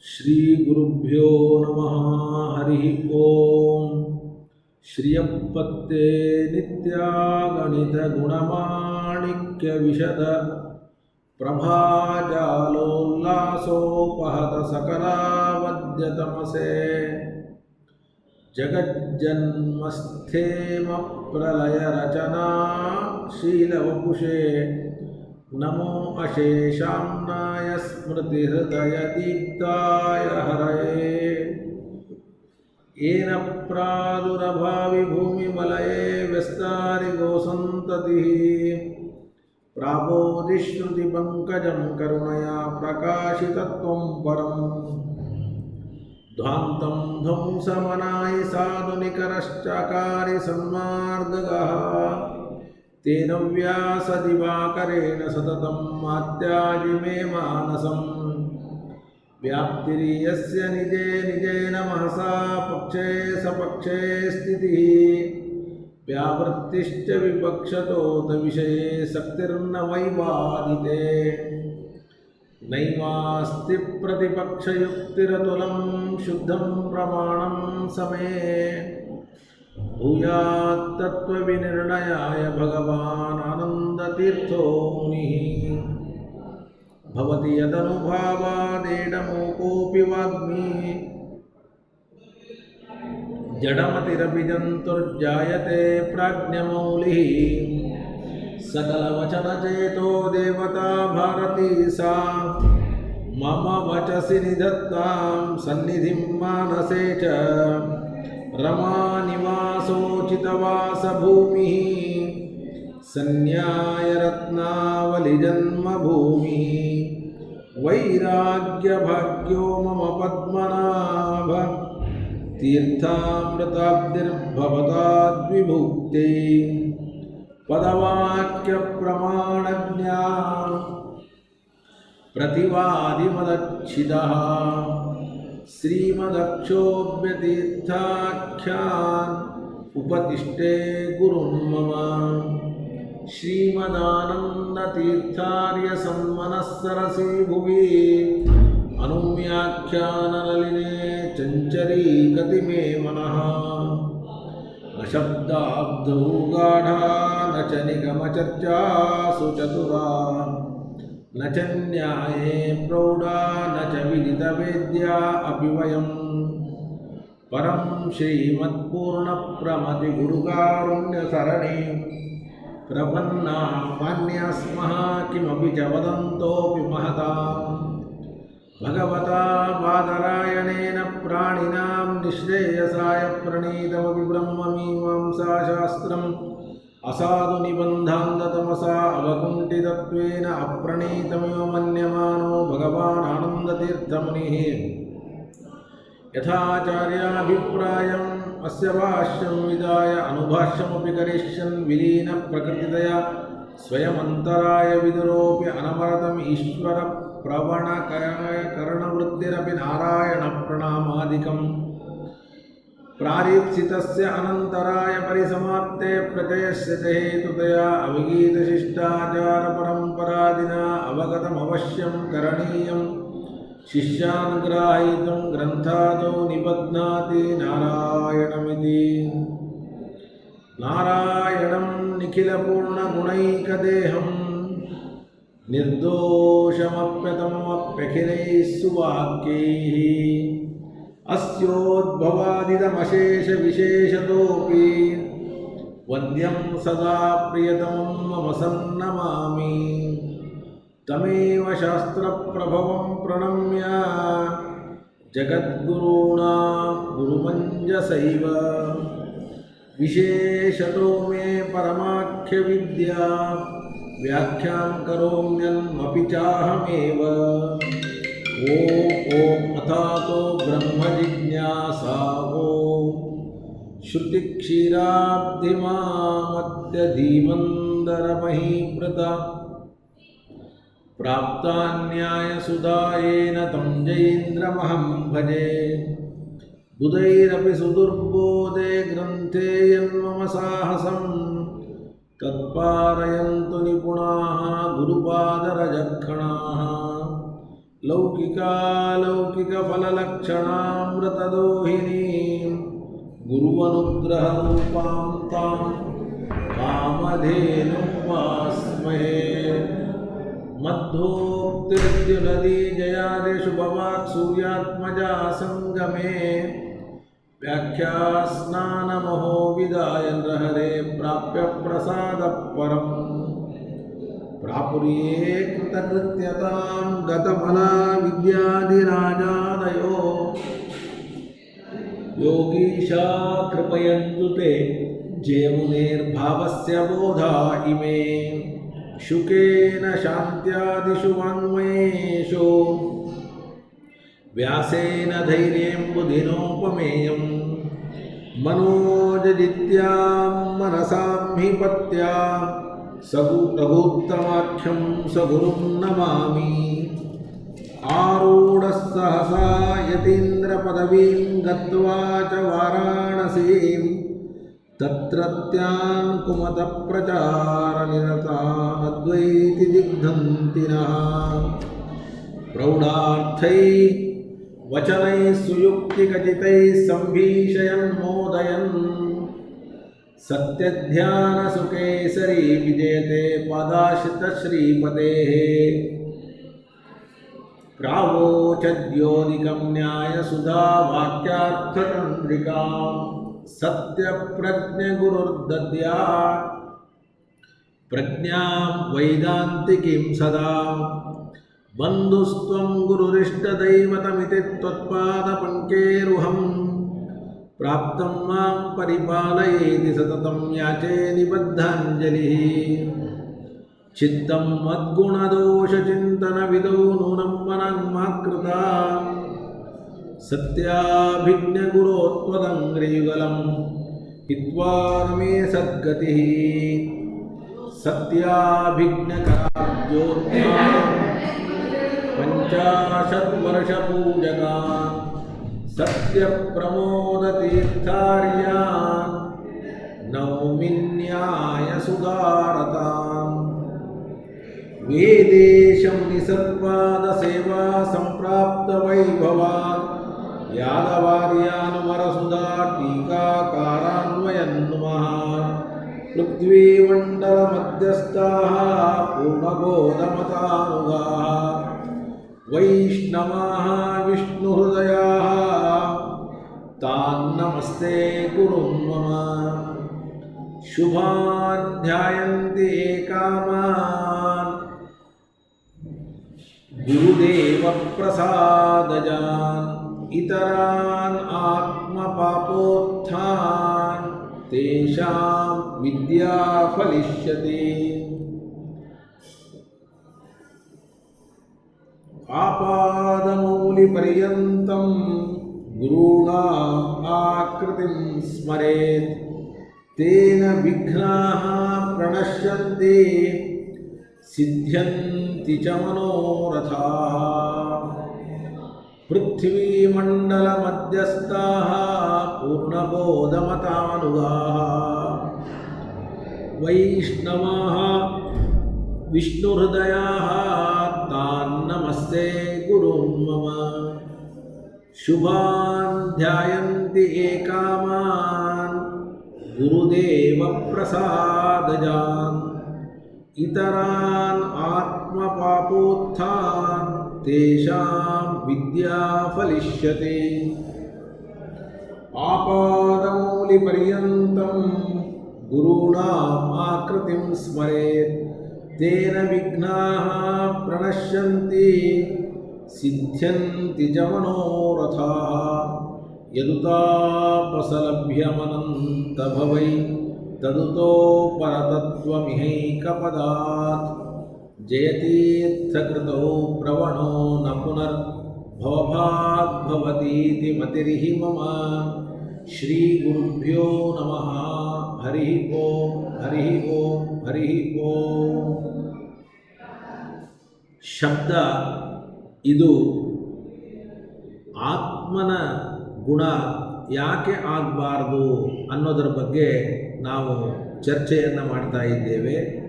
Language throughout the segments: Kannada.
ಶ್ರೀ ಗುರುಭ್ಯೋ ನಮಃ. ಹರಿ ಓಂ. ಶ್ರಿಯಪ್ಪತ್ತೇ ನಿತ್ಯಾಗಣಿತ ಗುಣಮಾಣಿಕ್ಯ ವಿಶದ ಪ್ರಭಾಜಾಲೋಲ್ಲಾಸೋಪಹತ ಸಕಲಾವದ್ಯತಮಸೆ ಜಗಜ್ಜನ್ಮಸ್ಥೇಮ ಪ್ರಲಯ ರಚನಾ ಶೀಲವಪುಷೇ ನಮೋ ಅಶೇಷಾಮ್ನಾಯ ಸ್ಮೃತಿಹೃದಯದೀಪ್ತಾಯ ಹರಯೇ. ಏನ ಪ್ರಾದುರಭಾವಿ ಭೂಮಿಮಲಯೇ ವ್ಯಸ್ತಾರಿ ಗೋಸಂತತಿಃ ಪ್ರಾಬೋಧಿಶ್ರುತಿಪಂಕಜಂ ಕರುಣಯಾ ಪ್ರಕಾಶಿತತ್ವಂ ಪರಂ. ಧ್ವಾಂತಂ ಧ್ವಂಸಮನಾಯಿ ಸಾಧುನಿಕರಶ್ಚಕಾರಿ ಸನ್ಮಾರ್ಗಗಃ ತೇನ ವ್ಯಾಸದಿವಾಕರೇಣ ಸತತಂ ಮಾತ್ಯಾಜಿ ಮೇ ಮಾನಸಂ. ವ್ಯಾಪ್ತಿರ್ಯಸ್ಯ ನಿಜೇ ನಿಜೇನ ಮಹಸಾ ಪಕ್ಷೇ ಸಪಕ್ಷೇ ಸ್ಥಿತಿಃ ವ್ಯಾವೃತ್ತಿಶ್ಚ ವಿಪಕ್ಷತೋತ ವಿಷಯೇ ಶಕ್ತಿರ್ನ ವೈವಾದಿತೆ. ನೈವಾಸ್ತಿ ಪ್ರತಿಪಕ್ಷಯುಕ್ತಿರತುಲಂ ಶುದ್ಧಂ ಪ್ರಮಾಣಂ ಸಮೇ ಭೂಯಾತ್ ತತ್ವವಿನಿರ್ಣಯಾಯ ಭಗವಾನ್ ಆನಂದತೀರ್ಥೋ ಮುನಿಃ. ಭವತಿ ಯದನುಭಾವಾದೇಡಮೂಕೋऽಪಿ ವಾಗ್ಮಿ ಜಡಮತಿರಪಿ ಜಂತುರ್ಜಾಯತೆ ಪ್ರಾಜ್ಞಮೌಲಿಃ. ಸಕಲವಚನಚೇತೋ ದೇವತಾ ಭಾರತೀ ಸಾ ಮಮ ವಚಸಿ ನಿಧತ್ತಾಂ ಸನ್ನಿಧಿಂ ಮಾನಸೇ ಚ. रमा निवासोचितवासभूमिः सन्न्यायरत्नावलिजन्मभूमिः. वैराग्यभाग्यो मम पद्मनाभ तीर्थामृताब्धिर्भवताद्विभुक्ते. पदवाक्यप्रमाणज्ञान प्रतिवादिमदच्छिदः श्रीमदक्षोभ्यतीर्थाख्यान उपतिष्ठे गुरुन्मम. श्रीमदानन्दतीर्थार्य सन्मनस्सरसि भुवि अनुम्याख्याननलिने चञ्चरीकति मे मनः. न शब्दाब्धौ गाढा न च निगमचर्चासु चतुरा न च न्याये प्रौढा न च विदितवेद्या अपि वयं. परं श्रीमत्पूर्णप्रमतिगुरुकारुण्यसरणि प्रपन्ना मान्यास्मः किमपि च वदन्तोऽपि महतां. भगवता बादरायणेन प्राणिनां निःश्रेयसाय प्रणीतमपि ब्रह्ममीमांसाशास्त्रम् असाधुनिबन्धान्धतमसा अवकुण्ठितत्वेन अप्रणीतमिव मन्यमानो भगवान् आनन्दतीर्थमुनिः. यथाचार्याभिप्रायम् अस्य भाष्यं विदाय अनुभाष्यमपि करिष्यन् विलीनप्रकृतितया स्वयमन्तराय विदुरोऽपि अनवरतम् ईश्वरप्रवणकरणवृत्तिरपि नारायणप्रणामादिकम्. प्रारीप्सितस्य अनन्तराय परिसमाप्ते प्रत्ययस्य हेतुतया अविगीतशिष्टाचारपरम्परादिना अवगतमवश्यं करणीयं. शिष्यान् ग्राहीतुं ग्रन्थादौ निबध्नाति नारायणमिति. नारायणं निखिलपूर्णगुणैकदेहं निर्दोषमप्यतममप्यखिलैः सुवाक्यैः. अस्योद्भवादिदमशेषविशेषतोऽपि वन्द्यं सदा प्रियतमं मम सन्नमामि. तमेव शास्त्रप्रभवं प्रणम्य जगद्गुरूणा गुरुमञ्जसैव. विशेषतो मे परमाख्यविद्या व्याख्यां करोम्यन्मपि चाहमेव. ओम अथातो ब्रह्मजिज्ञासा ओम. श्रुतिक्षीराब्धिमामद्यधीमन्दरमहीभृता प्राप्तान्यायसुधायेन तं जयीन्द्रमहं भजे. बुधैरपि सुदुर्बोधे ग्रन्थे यन्मम साहसं तत्पारयन्तु निपुणाः गुरुपादरजक्षणाः ಲೌಕಿಕಾಲೌಕಿಕಫಲಲಕ್ಷಣಾಮೃತದೋಹಿನೀಂ ಗುರುವನುಗ್ರಹರೂಪಾಂ ತಾಂ ಕಾಮಧೇನುಮಾಸ್ಮಹೇ. ಮಧ್ವೋಕ್ತಿರ್ದ್ಯುನದೀ ಜಯಾದಿಷು ಭವಾತ್ ಸೂರ್ಯಾತ್ಮಜಾ ಸಂಗಮೇ. ವ್ಯಾಖ್ಯಾಸ್ನಾನಮಹೋ ವಿದಾಯ ನೃಹರೇ ಪ್ರಾಪ್ಯ ಪ್ರಸಾದ ಪರಂ. ಪ್ರಾಪುರ್ಯೇ ಕೃತಕೃತ್ಯತಾಂ ಗತಫಲಾ ವಿದ್ಯಾದಿರಾಜಾದಯೋ. ಯೋಗೀಶಾ ಕೃಪಯन्तु ತೇ ಜಯಮುನೇರ್ಭಾವಸ್ಯ ಬೋಧಾ ಇಮೇ. ಶುಕೇನ ಶಾಂತ್ಯಾದಿಷು ವಾङ्ಮಯೇಷು ವ್ಯಾಸೇನ ಧೈರ್ಯಂ ಬುಧಿನೋಪಮೇಯಂ. मनोजदित्यां मनसां हि पत्या रघुत्तमाख्यं सगुरुं नमामि. आरूढः सहसा यतीन्द्रपदवीं गत्वा च वाराणसीं तत्रत्यान् कुमतप्रचारनिरतान् अद्वैतिदिग्धन्तिनः. प्रौढार्थैः वचनैः सुयुक्तिकचितैः सम्भीषयन् मोदयन् सत्यध्यानसुकेसरी विजयते पादाश्रितश्रीपतेः. प्रावोचद्योदिकं न्यायसुधा वाक्यार्थचन्द्रिकां सत्यप्रज्ञगुरुर्दद्यात् प्रज्ञां वैदान्तिकीं सदा. बन्धुस्त्वं गुरुरिष्टदैवतमिति त्वत्पादपङ्केरुहं प्राप्तं मां परिपालयेति सततं याचे निबद्धाञ्जलिः. चित्तं मद्गुणदोषचिन्तनविदो नूनं मनः मा कृता सत्याभिज्ञगुरो त्वदङ्घ्रियुगलं हित्वा मे सद्गतिः. सत्याभिज्ञकराब्जोत्थां पञ्चाशद्वर्षपूजकान् सत्यप्रमोदतीर्थार्यान् नौमि न्यायसुधारताम्. वेदेशं निसत्पादसेवा सम्प्राप्तवैभवान् यादवार्यान् वरसुधा टीकाकारान्वयन् नुमः. पृथ्वीमण्डलमध्यस्थाः पूर्णबोधमतानुगाः वैष्णवाः विष्णुहृदयाः तान् नमस्ते कुरुन् मम. शुभान् ध्यायन्ति ये कामान् गुरुदेवप्रसादजान्. इतरान् आत्मपापोत्थान् तेषां विद्या फलिष्यति. आपादमौलिपर्यन्तं गुरूणाम् आकृतिं स्मरेत् तेन विघ्नाः प्रणश्यन्ति सिद्ध्यन्ति च मनोरथाः. पृथ्वीमण्डलमध्यस्थाः पूर्णबोधमतानुगाः वैष्णवाः विष्णुहृदयाः तान् नमस्ते गुरुन् मम. शुभान् ध्यायन्ति ये कामान् गुरुदेवप्रसादजान्. इतरान् आत्मपापोत्थान् तेषां विद्या फलिष्यति. आपादमौलिपर्यन्तं गुरूणाम् आकृतिं स्मरेत् तेन विघ्नाः प्रणश्यन्ति सिद्ध्यन्ति च मनोरथाः. यदुतापसलभ्यमनन्तभवै तदुतो परतत्त्वमिहैकपदात्. जयतीर्थकृतौ प्रवणो न पुनर्भवभाग्भवतीति मतिर्हि मम. श्रीगुरुभ्यो नमः. हरिः ओम् हरिः ओम् हरिः ओम्. ಶಬ್ದ ಇದು ಆತ್ಮನ ಗುಣ ಯಾಕೆ ಆಗಬಾರ್ದು ಅನ್ನೋದರ ಬಗ್ಗೆ ನಾವು ಚರ್ಚೆಯನ್ನು ಮಾಡ್ತಾ ಇದ್ದೇವೆ.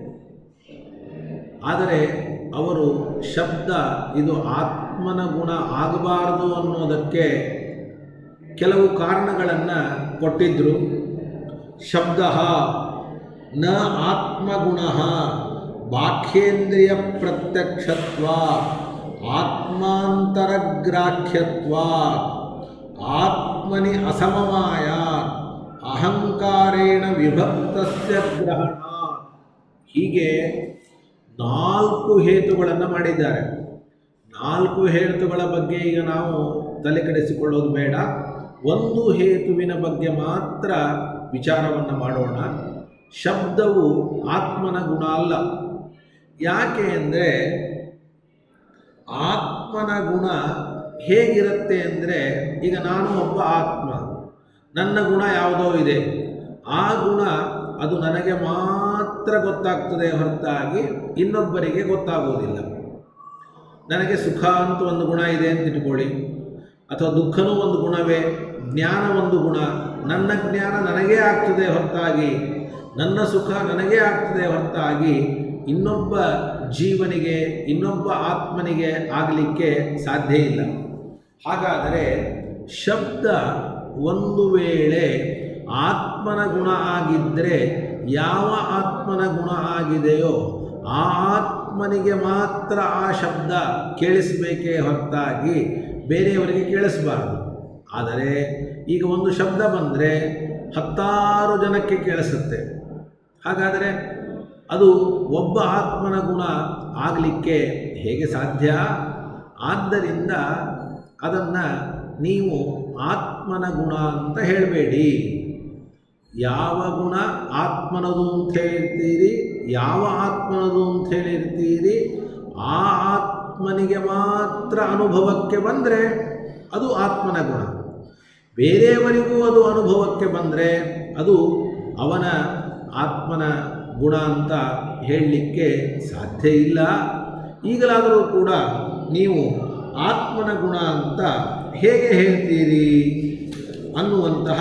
ಆದರೆ ಅವರು ಶಬ್ದ ಇದು ಆತ್ಮ ಆತ್ಮನ ಗುಣ ಆಗಬಾರದು ಅನ್ನೋದಕ್ಕೆ ಕೆಲವು ಕಾರಣಗಳನ್ನು ಕೊಟ್ಟಿದ್ದರು. ಶಬ್ದ ನ ಆತ್ಮಗುಣ ಬಾಹ್ಯೇಂದ್ರಿಯ ಪ್ರತ್ಯಕ್ಷತ್ವ ಆತ್ಮಾಂತರಗ್ರಾಹ್ಯತ್ವ ಆತ್ಮನಿ ಅಸಮವಾಯ ಅಹಂಕಾರೇಣ ವಿಭಕ್ತಸ್ಯ ಗ್ರಹಣ. ಹೀಗೆ 4 ಹೇತುಗಳನ್ನು ಮಾಡಿದ್ದಾರೆ. 4 ಹೇತುಗಳ ಬಗ್ಗೆ ಈಗ ನಾವು ತಲೆ ಕೆಡಿಸಿಕೊಳ್ಳೋದು ಬೇಡ. ಒಂದು ಹೇತುವಿನ ಬಗ್ಗೆ ಮಾತ್ರ ವಿಚಾರವನ್ನು ಮಾಡೋಣ. ಶಬ್ದವು ಆತ್ಮನ ಗುಣ ಅಲ್ಲ. ಯಾಕೆ ಅಂದರೆ ಆತ್ಮನ ಗುಣ ಹೇಗಿರುತ್ತೆ ಅಂದರೆ, ಈಗ ನಾನು ಒಬ್ಬ ಆತ್ಮ, ನನ್ನ ಗುಣ ಯಾವುದೋ ಇದೆ, ಆ ಗುಣ ಅದು ನನಗೆ ಮಾತ್ರ ಗೊತ್ತಾಗ್ತದೆ ಹೊರತಾಗಿ ಇನ್ನೊಬ್ಬರಿಗೆ ಗೊತ್ತಾಗೋದಿಲ್ಲ. ನನಗೆ ಸುಖ ಅಂತ ಒಂದು ಗುಣ ಇದೆ ಅಂತ ಇಟ್ಕೊಳ್ಳಿ, ಅಥವಾ ದುಃಖನೂ ಒಂದು ಗುಣವೇ, ಜ್ಞಾನ ಒಂದು ಗುಣ. ನನ್ನ ಜ್ಞಾನ ನನಗೇ ಆಗ್ತದೆ ಹೊರತಾಗಿ, ನನ್ನ ಸುಖ ನನಗೇ ಆಗ್ತದೆ ಹೊರತಾಗಿ ಇನ್ನೊಬ್ಬ ಜೀವನಿಗೆ, ಇನ್ನೊಬ್ಬ ಆತ್ಮನಿಗೆ ಆಗಲಿಕ್ಕೆ ಸಾಧ್ಯ ಇಲ್ಲ. ಹಾಗಾದರೆ ಶಬ್ದ ಒಂದು ವೇಳೆ ಆತ್ಮನ ಗುಣ ಆಗಿದ್ದರೆ, ಯಾವ ಆತ್ಮನ ಗುಣ ಆಗಿದೆಯೋ ಆ ಆತ್ಮನಿಗೆ ಮಾತ್ರ ಆ ಶಬ್ದ ಕೇಳಿಸಬೇಕೇ ಹೊರತಾಗಿ ಬೇರೆಯವರಿಗೆ ಕೇಳಿಸಬಾರ್ದು. ಆದರೆ ಈಗ ಒಂದು ಶಬ್ದ ಬಂದರೆ 10 ಜನಕ್ಕೆ ಕೇಳಿಸುತ್ತೆ. ಹಾಗಾದರೆ ಅದು ಒಬ್ಬ ಆತ್ಮನ ಗುಣ ಆಗಲಿಕ್ಕೆ ಹೇಗೆ ಸಾಧ್ಯ? ಆದ್ದರಿಂದ ಅದನ್ನು ನೀವು ಆತ್ಮನ ಗುಣ ಅಂತ ಹೇಳಬೇಡಿ. ಯಾವ ಗುಣ ಆತ್ಮನದು ಅಂತ ಹೇಳ್ತೀರಿ, ಯಾವ ಆತ್ಮನದು ಅಂತ ಹೇಳಿರ್ತೀರಿ, ಆ ಆತ್ಮನಿಗೆ ಮಾತ್ರ ಅನುಭವಕ್ಕೆ ಬಂದರೆ ಅದು ಆತ್ಮನ ಗುಣ. ಬೇರೆಯವರಿಗೂ ಅದು ಅನುಭವಕ್ಕೆ ಬಂದರೆ ಅದು ಅವನ ಆತ್ಮನ ಗುಣ ಅಂತ ಹೇಳಲಿಕ್ಕೆ ಸಾಧ್ಯ ಇಲ್ಲ. ಈಗಲಾದರೂ ಕೂಡ ನೀವು ಆತ್ಮನ ಗುಣ ಅಂತ ಹೇಗೆ ಹೇಳ್ತೀರಿ ಅನ್ನುವಂತಹ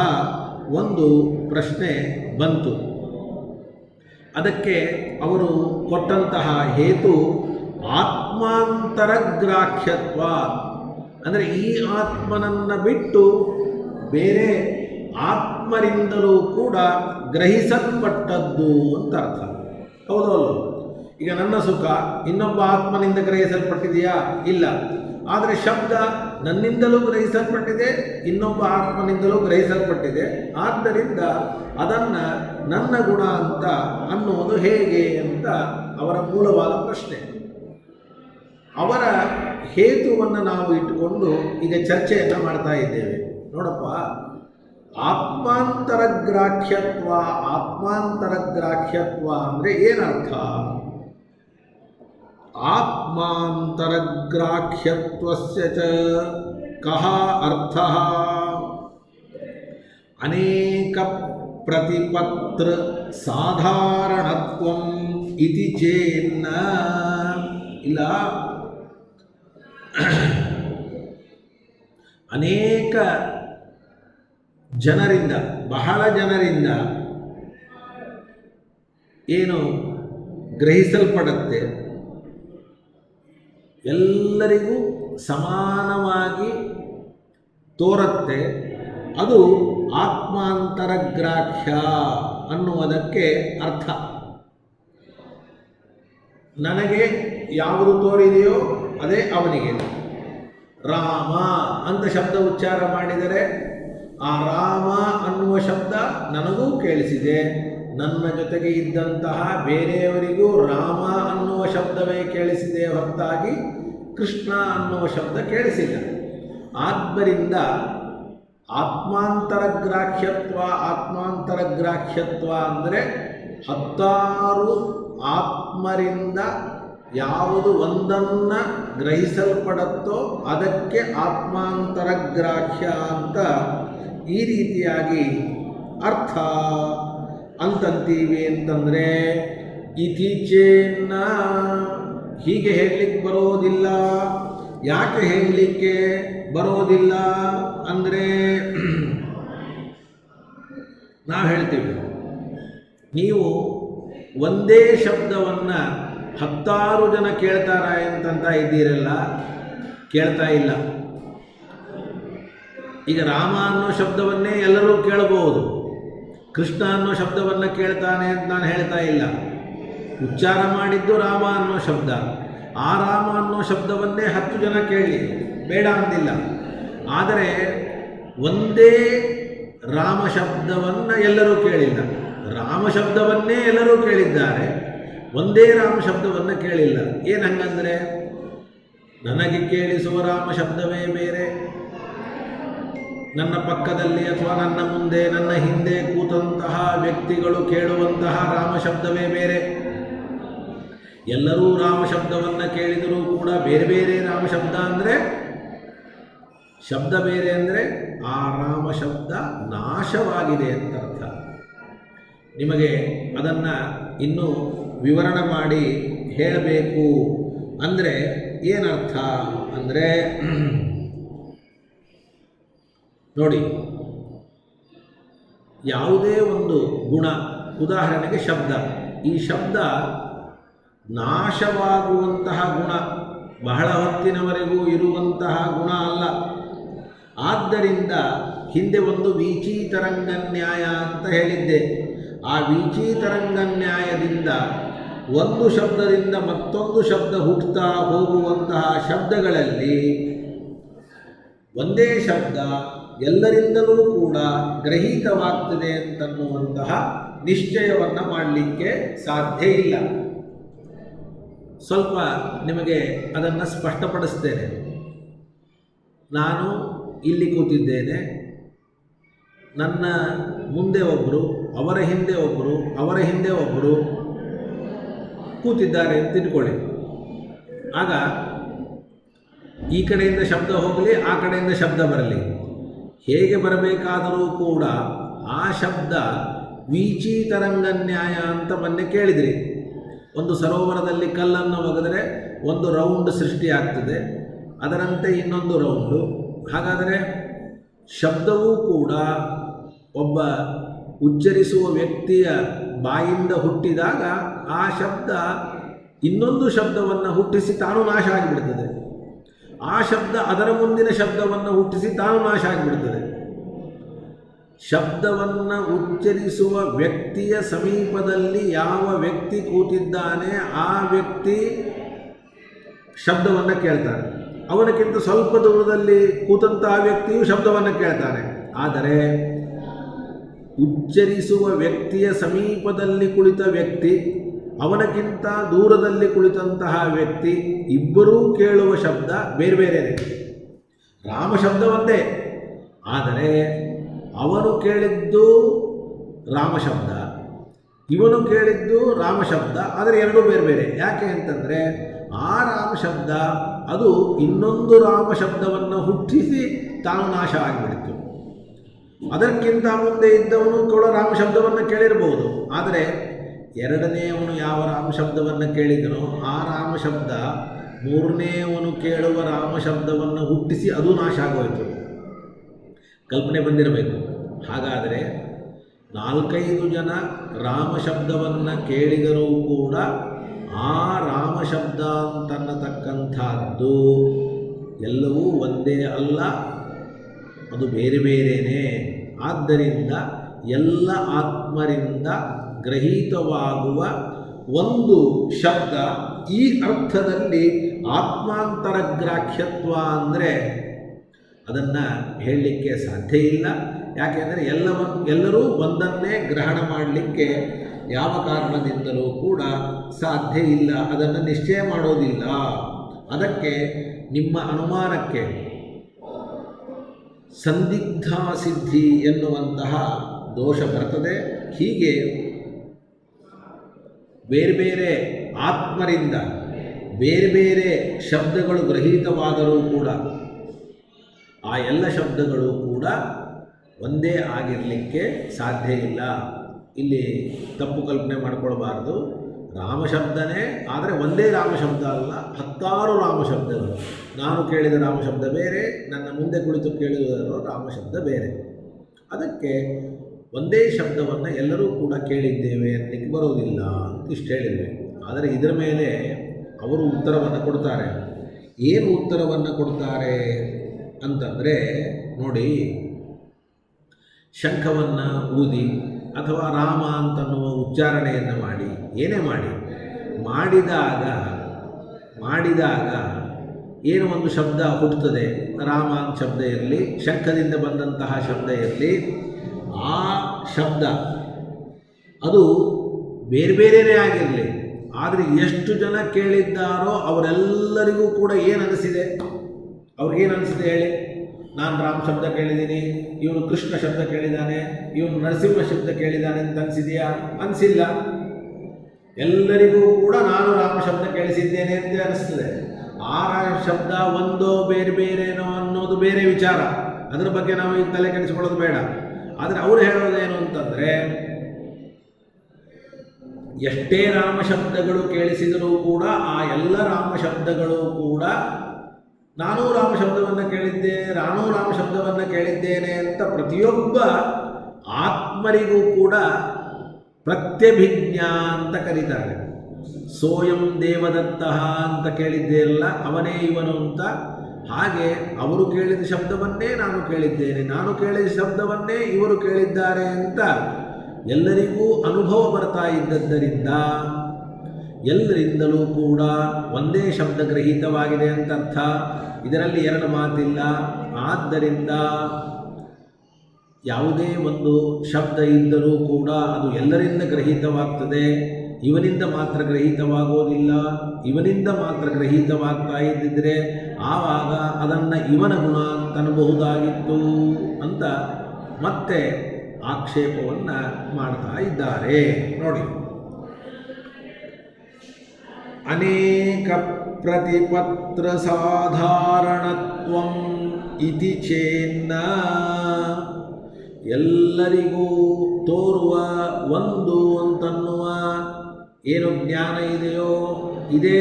ಒಂದು ಪ್ರಶ್ನೆ ಬಂತು. ಅದಕ್ಕೆ ಅವರು ಕೊಟ್ಟಂತಹ ಹೇತು ಆತ್ಮಾಂತರಗ್ರಾಹ್ಯತ್ವ. ಅಂದರೆ ಈ ಆತ್ಮನನ್ನು ಬಿಟ್ಟು ಬೇರೆ ಆತ್ಮರಿಂದಲೂ ಕೂಡ ಗ್ರಹಿಸಲ್ಪಟ್ಟದ್ದು ಅಂತ ಅರ್ಥ. ಹೌದೋ ಅಲ್ಲೋ? ಈಗ ನನ್ನ ಸುಖ ಇನ್ನೊಬ್ಬ ಆತ್ಮನಿಂದ ಗ್ರಹಿಸಲ್ಪಟ್ಟಿದೆಯಾ? ಇಲ್ಲ. ಆದರೆ ಶಬ್ದ ನನ್ನಿಂದಲೂ ಗ್ರಹಿಸಲ್ಪಟ್ಟಿದೆ, ಇನ್ನೊಬ್ಬ ಆತ್ಮನಿಂದಲೂ ಗ್ರಹಿಸಲ್ಪಟ್ಟಿದೆ. ಆದ್ದರಿಂದ ಅದನ್ನು ನನ್ನ ಗುಣ ಅಂತ ಅನ್ನುವುದು ಹೇಗೆ ಅಂತ ಅವರ ಮೂಲವಾದ ಪ್ರಶ್ನೆ. ಅವರ ಹೇತುವನ್ನು ನಾವು ಇಟ್ಟುಕೊಂಡು ಈಗ ಚರ್ಚೆಯನ್ನು ಮಾಡ್ತಾ ಇದ್ದೇವೆ. ನೋಡಪ್ಪ, ಆತ್ಮಾಂತರಗ್ರಾಹ್ಯತ್ವ ಅಂದರೆ ಏನರ್ಥ? ಆತ್ಮಾಂತರಗ್ರಾಹ್ಯತ್ವಸ್ಯ ಚ ಕಃ ಅರ್ಥಃ? ಅನೇಕ ಪ್ರತಿಪತ್ರ ಸಾಧಾರಣತ್ವಂ ಇತಿ ಚೇನ್ನ. ಇಲ್ಲ, ಅನೇಕ ಜನರಿಂದ, ಬಹಳ ಜನರಿಂದ ಏನು ಗ್ರಹಿಸಲ್ಪಡುತ್ತೆ, ಎಲ್ಲರಿಗೂ ಸಮಾನವಾಗಿ ತೋರುತ್ತೆ, ಅದು ಆತ್ಮಾಂತರಗ್ರಾಹ್ಯ ಅನ್ನುವುದಕ್ಕೆ ಅರ್ಥ. ನನಗೆ ಯಾವುದು ತೋರಿದೆಯೋ ಅದೇ ಅವನಿಗೆ. ರಾಮ ಅಂತ ಶಬ್ದ ಉಚ್ಚಾರ ಮಾಡಿದರೆ ಆ ರಾಮ ಅನ್ನುವ ಶಬ್ದ ನನಗೂ ಕೇಳಿಸಿದೆ, ನನ್ನ ಜೊತೆಗೆ ಇದ್ದಂತಹ ಬೇರೆಯವರಿಗೂ ರಾಮ ಅನ್ನುವ ಶಬ್ದವೇ ಕೇಳಿಸಿದೆ ಹೊರತಾಗಿ ಕೃಷ್ಣ ಅನ್ನುವ ಶಬ್ದ ಕೇಳಿಸಿಲ್ಲ. ಆದ್ದರಿಂದ ಆತ್ಮಾಂತರಗ್ರಾಹ್ಯತ್ವ ಅಂದರೆ 10 ಆತ್ಮರಿಂದ ಯಾವುದು ಒಂದನ್ನು ಗ್ರಹಿಸಲ್ಪಡುತ್ತೋ ಅದಕ್ಕೆ ಆತ್ಮಾಂತರಗ್ರಾಹ್ಯ ಅಂತ ಈ ರೀತಿಯಾಗಿ ಅರ್ಥ ಅಂತಂತೀವಿ. ಅಂತಂದರೆ ಇತ್ತೀಚೆನ ಹೀಗೆ ಹೇಳಲಿಕ್ಕೆ ಬರೋದಿಲ್ಲ. ಯಾಕೆ ಹೇಳಲಿಕ್ಕೆ ಬರೋದಿಲ್ಲ ಅಂದರೆ, ನಾವು ಹೇಳ್ತೀವಿ, ನೀವು ಒಂದೇ ಶಬ್ದವನ್ನು 10 ಜನ ಕೇಳ್ತಾರ ಅಂತಂತ ಇದ್ದೀರಲ್ಲ, ಕೇಳ್ತಾ ಇಲ್ಲ. ಈಗ ರಾಮ ಅನ್ನೋ ಶಬ್ದವನ್ನೇ ಎಲ್ಲರೂ ಕೇಳಬಹುದು, ಕೃಷ್ಣ ಅನ್ನೋ ಶಬ್ದವನ್ನು ಕೇಳ್ತಾನೆ ಅಂತ ನಾನು ಹೇಳ್ತಾ ಇಲ್ಲ. ಉಚ್ಚಾರ ಮಾಡಿದ್ದು ರಾಮ ಅನ್ನೋ ಶಬ್ದ, ಆ ರಾಮ ಅನ್ನೋ ಶಬ್ದವನ್ನೇ 10 ಜನ ಕೇಳಿ, ಬೇಡ ಅಂದಿಲ್ಲ. ಆದರೆ ಒಂದೇ ರಾಮ ಶಬ್ದವನ್ನು ಎಲ್ಲರೂ ಕೇಳಿಲ್ಲ. ರಾಮ ಶಬ್ದವನ್ನೇ ಎಲ್ಲರೂ ಕೇಳಿದ್ದಾರೆ, ಒಂದೇ ರಾಮ ಶಬ್ದವನ್ನು ಕೇಳಿಲ್ಲ. ಏನು ಹಂಗಂದರೆ, ನನಗೆ ಕೇಳಿಸುವ ರಾಮ ಶಬ್ದವೇ ಬೇರೆ, ನನ್ನ ಪಕ್ಕದಲ್ಲಿ ಅಥವಾ ನನ್ನ ಮುಂದೆ ನನ್ನ ಹಿಂದೆ ಕೂತಂತಹ ವ್ಯಕ್ತಿಗಳು ಕೇಳುವಂತಹ ರಾಮ ಶಬ್ದವೇ ಬೇರೆ. ಎಲ್ಲರೂ ರಾಮ ಶಬ್ದವನ್ನು ಕೇಳಿದರೂ ಕೂಡ ಬೇರೆ ಬೇರೆ ರಾಮ ಶಬ್ದ ಅಂದರೆ, ಶಬ್ದ ಬೇರೆ ಅಂದರೆ ಆ ರಾಮ ಶಬ್ದ ನಾಶವಾಗಿದೆ ಅಂತ ಅರ್ಥ. ನಿಮಗೆ ಅದನ್ನು ಇನ್ನೂ ವಿವರಣೆ ಮಾಡಿ ಹೇಳಬೇಕು ಅಂದರೆ ಏನರ್ಥ ಅಂದರೆ, ನೋಡಿ, ಯಾವುದೇ ಒಂದು ಗುಣ, ಉದಾಹರಣೆಗೆ ಶಬ್ದ, ಈ ಶಬ್ದ ನಾಶವಾಗುವಂತಹ ಗುಣ, ಬಹಳ ಹೊತ್ತಿನವರೆಗೂ ಇರುವಂತಹ ಗುಣ ಅಲ್ಲ. ಆದ್ದರಿಂದ ಹಿಂದೆ ಒಂದು ವೀಚೀತರಂಗ ನ್ಯಾಯ ಅಂತ ಹೇಳಿದ್ದೆ. ಆ ವೀಚೀತರಂಗ ನ್ಯಾಯದಿಂದ ಒಂದು ಶಬ್ದದಿಂದ ಮತ್ತೊಂದು ಶಬ್ದ ಹುಟ್ಟುತ್ತಾ ಹೋಗುವಂತಹ ಶಬ್ದಗಳಲ್ಲಿ ಒಂದೇ ಶಬ್ದ ಎಲ್ಲರಿಂದಲೂ ಕೂಡ ಗ್ರಹೀತವಾಗ್ತದೆ ಅಂತನ್ನುವಂತಹ ನಿಶ್ಚಯವನ್ನು ಮಾಡಲಿಕ್ಕೆ ಸಾಧ್ಯ ಇಲ್ಲ. ಸ್ವಲ್ಪ ನಿಮಗೆ ಅದನ್ನು ಸ್ಪಷ್ಟಪಡಿಸ್ತೇನೆ. ನಾನು ಇಲ್ಲಿ ಕೂತಿದ್ದೇನೆ, ನನ್ನ ಮುಂದೆ ಒಬ್ಬರು, ಅವರ ಹಿಂದೆ ಒಬ್ಬರು, ಅವರ ಹಿಂದೆ ಒಬ್ಬರು ಕೂತಿದ್ದಾರೆ ಅಂತ ತಿಳ್ಕೊಳ್ಳಿ. ಆಗ ಈ ಕಡೆಯಿಂದ ಶಬ್ದ ಹೋಗಲಿ, ಆ ಕಡೆಯಿಂದ ಶಬ್ದ ಬರಲಿ, ಹೇಗೆ ಬರಬೇಕಾದರೂ ಕೂಡ ಆ ಶಬ್ದ ವೀಚೀತರಂಗ ನ್ಯಾಯ ಅಂತ ಮೊನ್ನೆ ಕೇಳಿದ್ರಿ. ಒಂದು ಸರೋವರದಲ್ಲಿ ಕಲ್ಲನ್ನು ಒಗೆದರೆ ಒಂದು ರೌಂಡ್ ಸೃಷ್ಟಿಯಾಗ್ತದೆ, ಅದರಂತೆ ಇನ್ನೊಂದು ರೌಂಡು. ಹಾಗಾದರೆ ಶಬ್ದವೂ ಕೂಡ ಒಬ್ಬ ಉಚ್ಚರಿಸುವ ವ್ಯಕ್ತಿಯ ಬಾಯಿಂದ ಹುಟ್ಟಿದಾಗ ಆ ಶಬ್ದ ಇನ್ನೊಂದು ಶಬ್ದವನ್ನು ಹುಟ್ಟಿಸಿ ತಾನು ನಾಶ ಆಗಿಬಿಡ್ತದೆ. ಆ ಶಬ್ದ ಅದರ ಮುಂದಿನ ಶಬ್ದವನ್ನು ಹುಟ್ಟಿಸಿ ತಾನು ನಾಶ ಆಗಿಬಿಡ್ತದೆ. ಶಬ್ದವನ್ನು ಉಚ್ಚರಿಸುವ ವ್ಯಕ್ತಿಯ ಸಮೀಪದಲ್ಲಿ ಯಾವ ವ್ಯಕ್ತಿ ಕೂತಿದ್ದಾನೆ ಆ ವ್ಯಕ್ತಿ ಶಬ್ದವನ್ನು ಕೇಳ್ತಾನೆ. ಅವನಕ್ಕಿಂತ ಸ್ವಲ್ಪ ದೂರದಲ್ಲಿ ಕೂತಂತಹ ವ್ಯಕ್ತಿಯು ಶಬ್ದವನ್ನು ಕೇಳ್ತಾನೆ. ಆದರೆ ಉಚ್ಚರಿಸುವ ವ್ಯಕ್ತಿಯ ಸಮೀಪದಲ್ಲಿ ಕುಳಿತ ವ್ಯಕ್ತಿ, ಅವನಕ್ಕಿಂತ ದೂರದಲ್ಲಿ ಕುಳಿತಂತಹ ವ್ಯಕ್ತಿ, ಇಬ್ಬರೂ ಕೇಳುವ ಶಬ್ದ ಬೇರೆ ಬೇರೆಯೇ. ರಾಮ ಶಬ್ದ ಒಂದೇ, ಆದರೆ ಅವನು ಕೇಳಿದ್ದು ರಾಮ ಶಬ್ದ, ಇವನು ಕೇಳಿದ್ದು ರಾಮ ಶಬ್ದ, ಆದರೆ ಎರಡೂ ಬೇರೆ ಬೇರೆ. ಯಾಕೆ ಅಂತಂದರೆ ಆ ರಾಮ ಶಬ್ದ ಅದು ಇನ್ನೊಂದು ರಾಮ ಶಬ್ದವನ್ನು ಹುಟ್ಟಿಸಿ ತಾನು ನಾಶ ಆಗಿಬಿಡ್ತು. ಅದಕ್ಕಿಂತ ಮುಂದೆ ಇದ್ದವನು ಕೂಡ ರಾಮ ಶಬ್ದವನ್ನು ಕೇಳಿರ್ಬೋದು, ಆದರೆ ಎರಡನೆಯವನು ಯಾವ ರಾಮ ಶಬ್ದವನ್ನು ಕೇಳಿದನೋ ಆ ರಾಮ ಶಬ್ದ ಮೂರನೆಯವನು ಕೇಳುವ ರಾಮ ಶಬ್ದವನ್ನು ಹುಟ್ಟಿಸಿ ಅದು ನಾಶ ಆಗೋಯಿತು. ಕಲ್ಪನೆ ಬಂದಿರಬೇಕು. ಹಾಗಾದರೆ 4-5 ಜನ ರಾಮ ಶಬ್ದವನ್ನು ಕೇಳಿದರೂ ಕೂಡ ಆ ರಾಮ ಶಬ್ದ ಅಂತನ್ನತಕ್ಕಂಥದ್ದು ಎಲ್ಲವೂ ಒಂದೇ ಅಲ್ಲ, ಅದು ಬೇರೆ ಬೇರೆಯೇ. ಆದ್ದರಿಂದ ಎಲ್ಲ ಆತ್ಮರಿಂದ ಗ್ರಹೀತವಾಗುವ ಒಂದು ಶಬ್ದ ಈ ಅರ್ಥದಲ್ಲಿ ಆತ್ಮಾಂತರ ಗ್ರಾಹ್ಯತ್ವ ಅಂದರೆ ಅದನ್ನು ಹೇಳಲಿಕ್ಕೆ ಸಾಧ್ಯ ಇಲ್ಲ. ಯಾಕೆಂದರೆ ಎಲ್ಲರೂ ಒಂದನ್ನೇ ಗ್ರಹಣ ಮಾಡಲಿಕ್ಕೆ ಯಾವ ಕಾರಣದಿಂದಲೂ ಕೂಡ ಸಾಧ್ಯ ಇಲ್ಲ, ಅದನ್ನು ನಿಶ್ಚಯ ಮಾಡೋದಿಲ್ಲ. ಅದಕ್ಕೆ ನಿಮ್ಮ ಅನುಮಾನಕ್ಕೆ ಸಂದಿಗ್ಧ ಸಿದ್ಧಿ ಎನ್ನುವಂತಹ ದೋಷ ಬರ್ತದೆ. ಹೀಗೆ ಬೇರೆ ಬೇರೆ ಆತ್ಮರಿಂದ ಬೇರೆ ಬೇರೆ ಶಬ್ದಗಳು ಗ್ರಹೀತವಾದರೂ ಕೂಡ ಆ ಎಲ್ಲ ಶಬ್ದಗಳು ಕೂಡ ಒಂದೇ ಆಗಿರಲಿಕ್ಕೆ ಸಾಧ್ಯ ಇಲ್ಲ. ಇಲ್ಲಿ ತಪ್ಪು ಕಲ್ಪನೆ ಮಾಡಿಕೊಳ್ಬಾರ್ದು. ರಾಮ ಶಬ್ದನೇ, ಆದರೆ ಒಂದೇ ರಾಮ ಶಬ್ದ ಅಲ್ಲ, 10 ರಾಮ ಶಬ್ದಗಳು. ನಾನು ಕೇಳಿದ ರಾಮ ಶಬ್ದ ಬೇರೆ, ನನ್ನ ಮುಂದೆ ಕುಳಿತು ಕೇಳಿದ ರಾಮ ಶಬ್ದ ಬೇರೆ. ಅದಕ್ಕೆ ಒಂದೇ ಶಬ್ದವನ್ನು ಎಲ್ಲರೂ ಕೂಡ ಕೇಳಿದ್ದೇವೆ ಅನ್ನಲಿಕ್ಕೆ ಬರೋದಿಲ್ಲ ಅಂತ ಇಷ್ಟು ಹೇಳಿದ್ವಿ. ಆದರೆ ಇದರ ಮೇಲೆ ಅವರು ಉತ್ತರವನ್ನು ಕೊಡ್ತಾರೆ. ಏನು ಉತ್ತರವನ್ನು ಕೊಡ್ತಾರೆ ಅಂತಂದರೆ, ನೋಡಿ, ಶಂಖವನ್ನು ಊದಿ ಅಥವಾ ರಾಮ ಅಂತನ್ನುವ ಉಚ್ಚಾರಣೆಯನ್ನು ಮಾಡಿ, ಏನೇ ಮಾಡಿದಾಗ ಏನು ಒಂದು ಶಬ್ದ ಹುಟ್ಟುತ್ತದೆ, ರಾಮ ಅಂತ ಶಬ್ದ ಇರಲಿ, ಶಂಖದಿಂದ ಬಂದಂತಹ ಶಬ್ದ ಇರಲಿ, ಆ ಶಬ್ದ ಅದು ಬೇರೆ ಬೇರೆಯೇ ಆಗಿರಲಿ, ಆದರೆ ಎಷ್ಟು ಜನ ಕೇಳಿದ್ದಾರೋ ಅವರೆಲ್ಲರಿಗೂ ಕೂಡ ಏನು ಅನಿಸಿದೆ? ಅವ್ರಿಗೇನು ಅನಿಸಿದೆ ಹೇಳಿ? ನಾನು ರಾಮ ಶಬ್ದ ಕೇಳಿದ್ದೀನಿ, ಇವನು ಕೃಷ್ಣ ಶಬ್ದ ಕೇಳಿದ್ದಾನೆ, ಇವನು ನರಸಿಂಹ ಶಬ್ದ ಕೇಳಿದ್ದಾನೆ ಅಂತ ಅನಿಸಿದೆಯಾ? ಅನಿಸಿಲ್ಲ. ಎಲ್ಲರಿಗೂ ಕೂಡ ನಾನು ರಾಮ ಶಬ್ದ ಕೇಳಿಸಿದ್ದೇನೆ ಅಂತ ಅನಿಸ್ತದೆ. ಆ ಶಬ್ದ ಒಂದೋ ಬೇರೆ ಬೇರೆನೋ ಅನ್ನೋದು ಬೇರೆ ವಿಚಾರ, ಅದರ ಬಗ್ಗೆ ನಾವು ಈಗ ತಲೆ ಕೆಡಿಸಿಕೊಳ್ಳೋದು ಬೇಡ. ಆದರೆ ಅವರು ಹೇಳೋದೇನು ಅಂತಂದರೆ, ಎಷ್ಟೇ ರಾಮ ಶಬ್ದಗಳು ಕೇಳಿಸಿದರೂ ಕೂಡ ಆ ಎಲ್ಲ ರಾಮ ಶಬ್ದಗಳು ಕೂಡ ನಾನೂ ರಾಮ ಶಬ್ದವನ್ನು ಕೇಳಿದ್ದೇನೆ ಅಂತ ಪ್ರತಿಯೊಬ್ಬ ಆತ್ಮರಿಗೂ ಕೂಡ ಪ್ರತ್ಯಭಿಜ್ಞಾ ಅಂತ ಕರೀತಾರೆ. ಸೋಯಂ ದೇವದತ್ತಃ ಅಂತ ಕೇಳಿದ್ದೇರಲ್ಲ, ಅವನೇ ಇವನು ಅಂತ. ಹಾಗೆ ಅವರು ಕೇಳಿದ ಶಬ್ದವನ್ನೇ ನಾನು ಕೇಳಿದ್ದೇನೆ, ನಾನು ಕೇಳಿದ ಶಬ್ದವನ್ನೇ ಇವರು ಕೇಳಿದ್ದಾರೆ ಅಂತ ಎಲ್ಲರಿಗೂ ಅನುಭವ ಬರ್ತಾ ಇದ್ದದ್ದರಿಂದ ಎಲ್ಲರಿಂದಲೂ ಕೂಡ ಒಂದೇ ಶಬ್ದ ಗ್ರಹೀತವಾಗಿದೆ ಅಂತ ಅರ್ಥ. ಇದರಲ್ಲಿ ಎರಡು ಮಾತಿಲ್ಲ. ಆದ್ದರಿಂದ ಯಾವುದೇ ಒಂದು ಶಬ್ದ ಇದ್ದರೂ ಕೂಡ ಅದು ಎಲ್ಲರಿಂದ ಗ್ರಹೀತವಾಗ್ತದೆ, ಇವನಿಂದ ಮಾತ್ರ ಗ್ರಹೀತವಾಗೋದಿಲ್ಲ. ಇವನಿಂದ ಮಾತ್ರ ಗ್ರಹೀತವಾಗ್ತಾ ಇದ್ದಿದ್ದರೆ ಆವಾಗ ಅದನ್ನು ಇವನ ಗುಣ ಅಂತ ಅನ್ನಬಹುದಾಗಿತ್ತು ಅಂತ ಮತ್ತೆ ಆಕ್ಷೇಪವನ್ನು ಮಾಡ್ತಾ ಇದ್ದಾರೆ. ನೋಡಿ, ಅನೇಕ ಪ್ರತಿಪತ್ರ ಸಾಧಾರಣತ್ವಂ ಇತಿ ಚೇನ್ನ, ಎಲ್ಲರಿಗೂ ತೋರುವ ಒಂದು ಅಂತನ್ನುವ ಏನು ಜ್ಞಾನ ಇದೆಯೋ ಇದೇ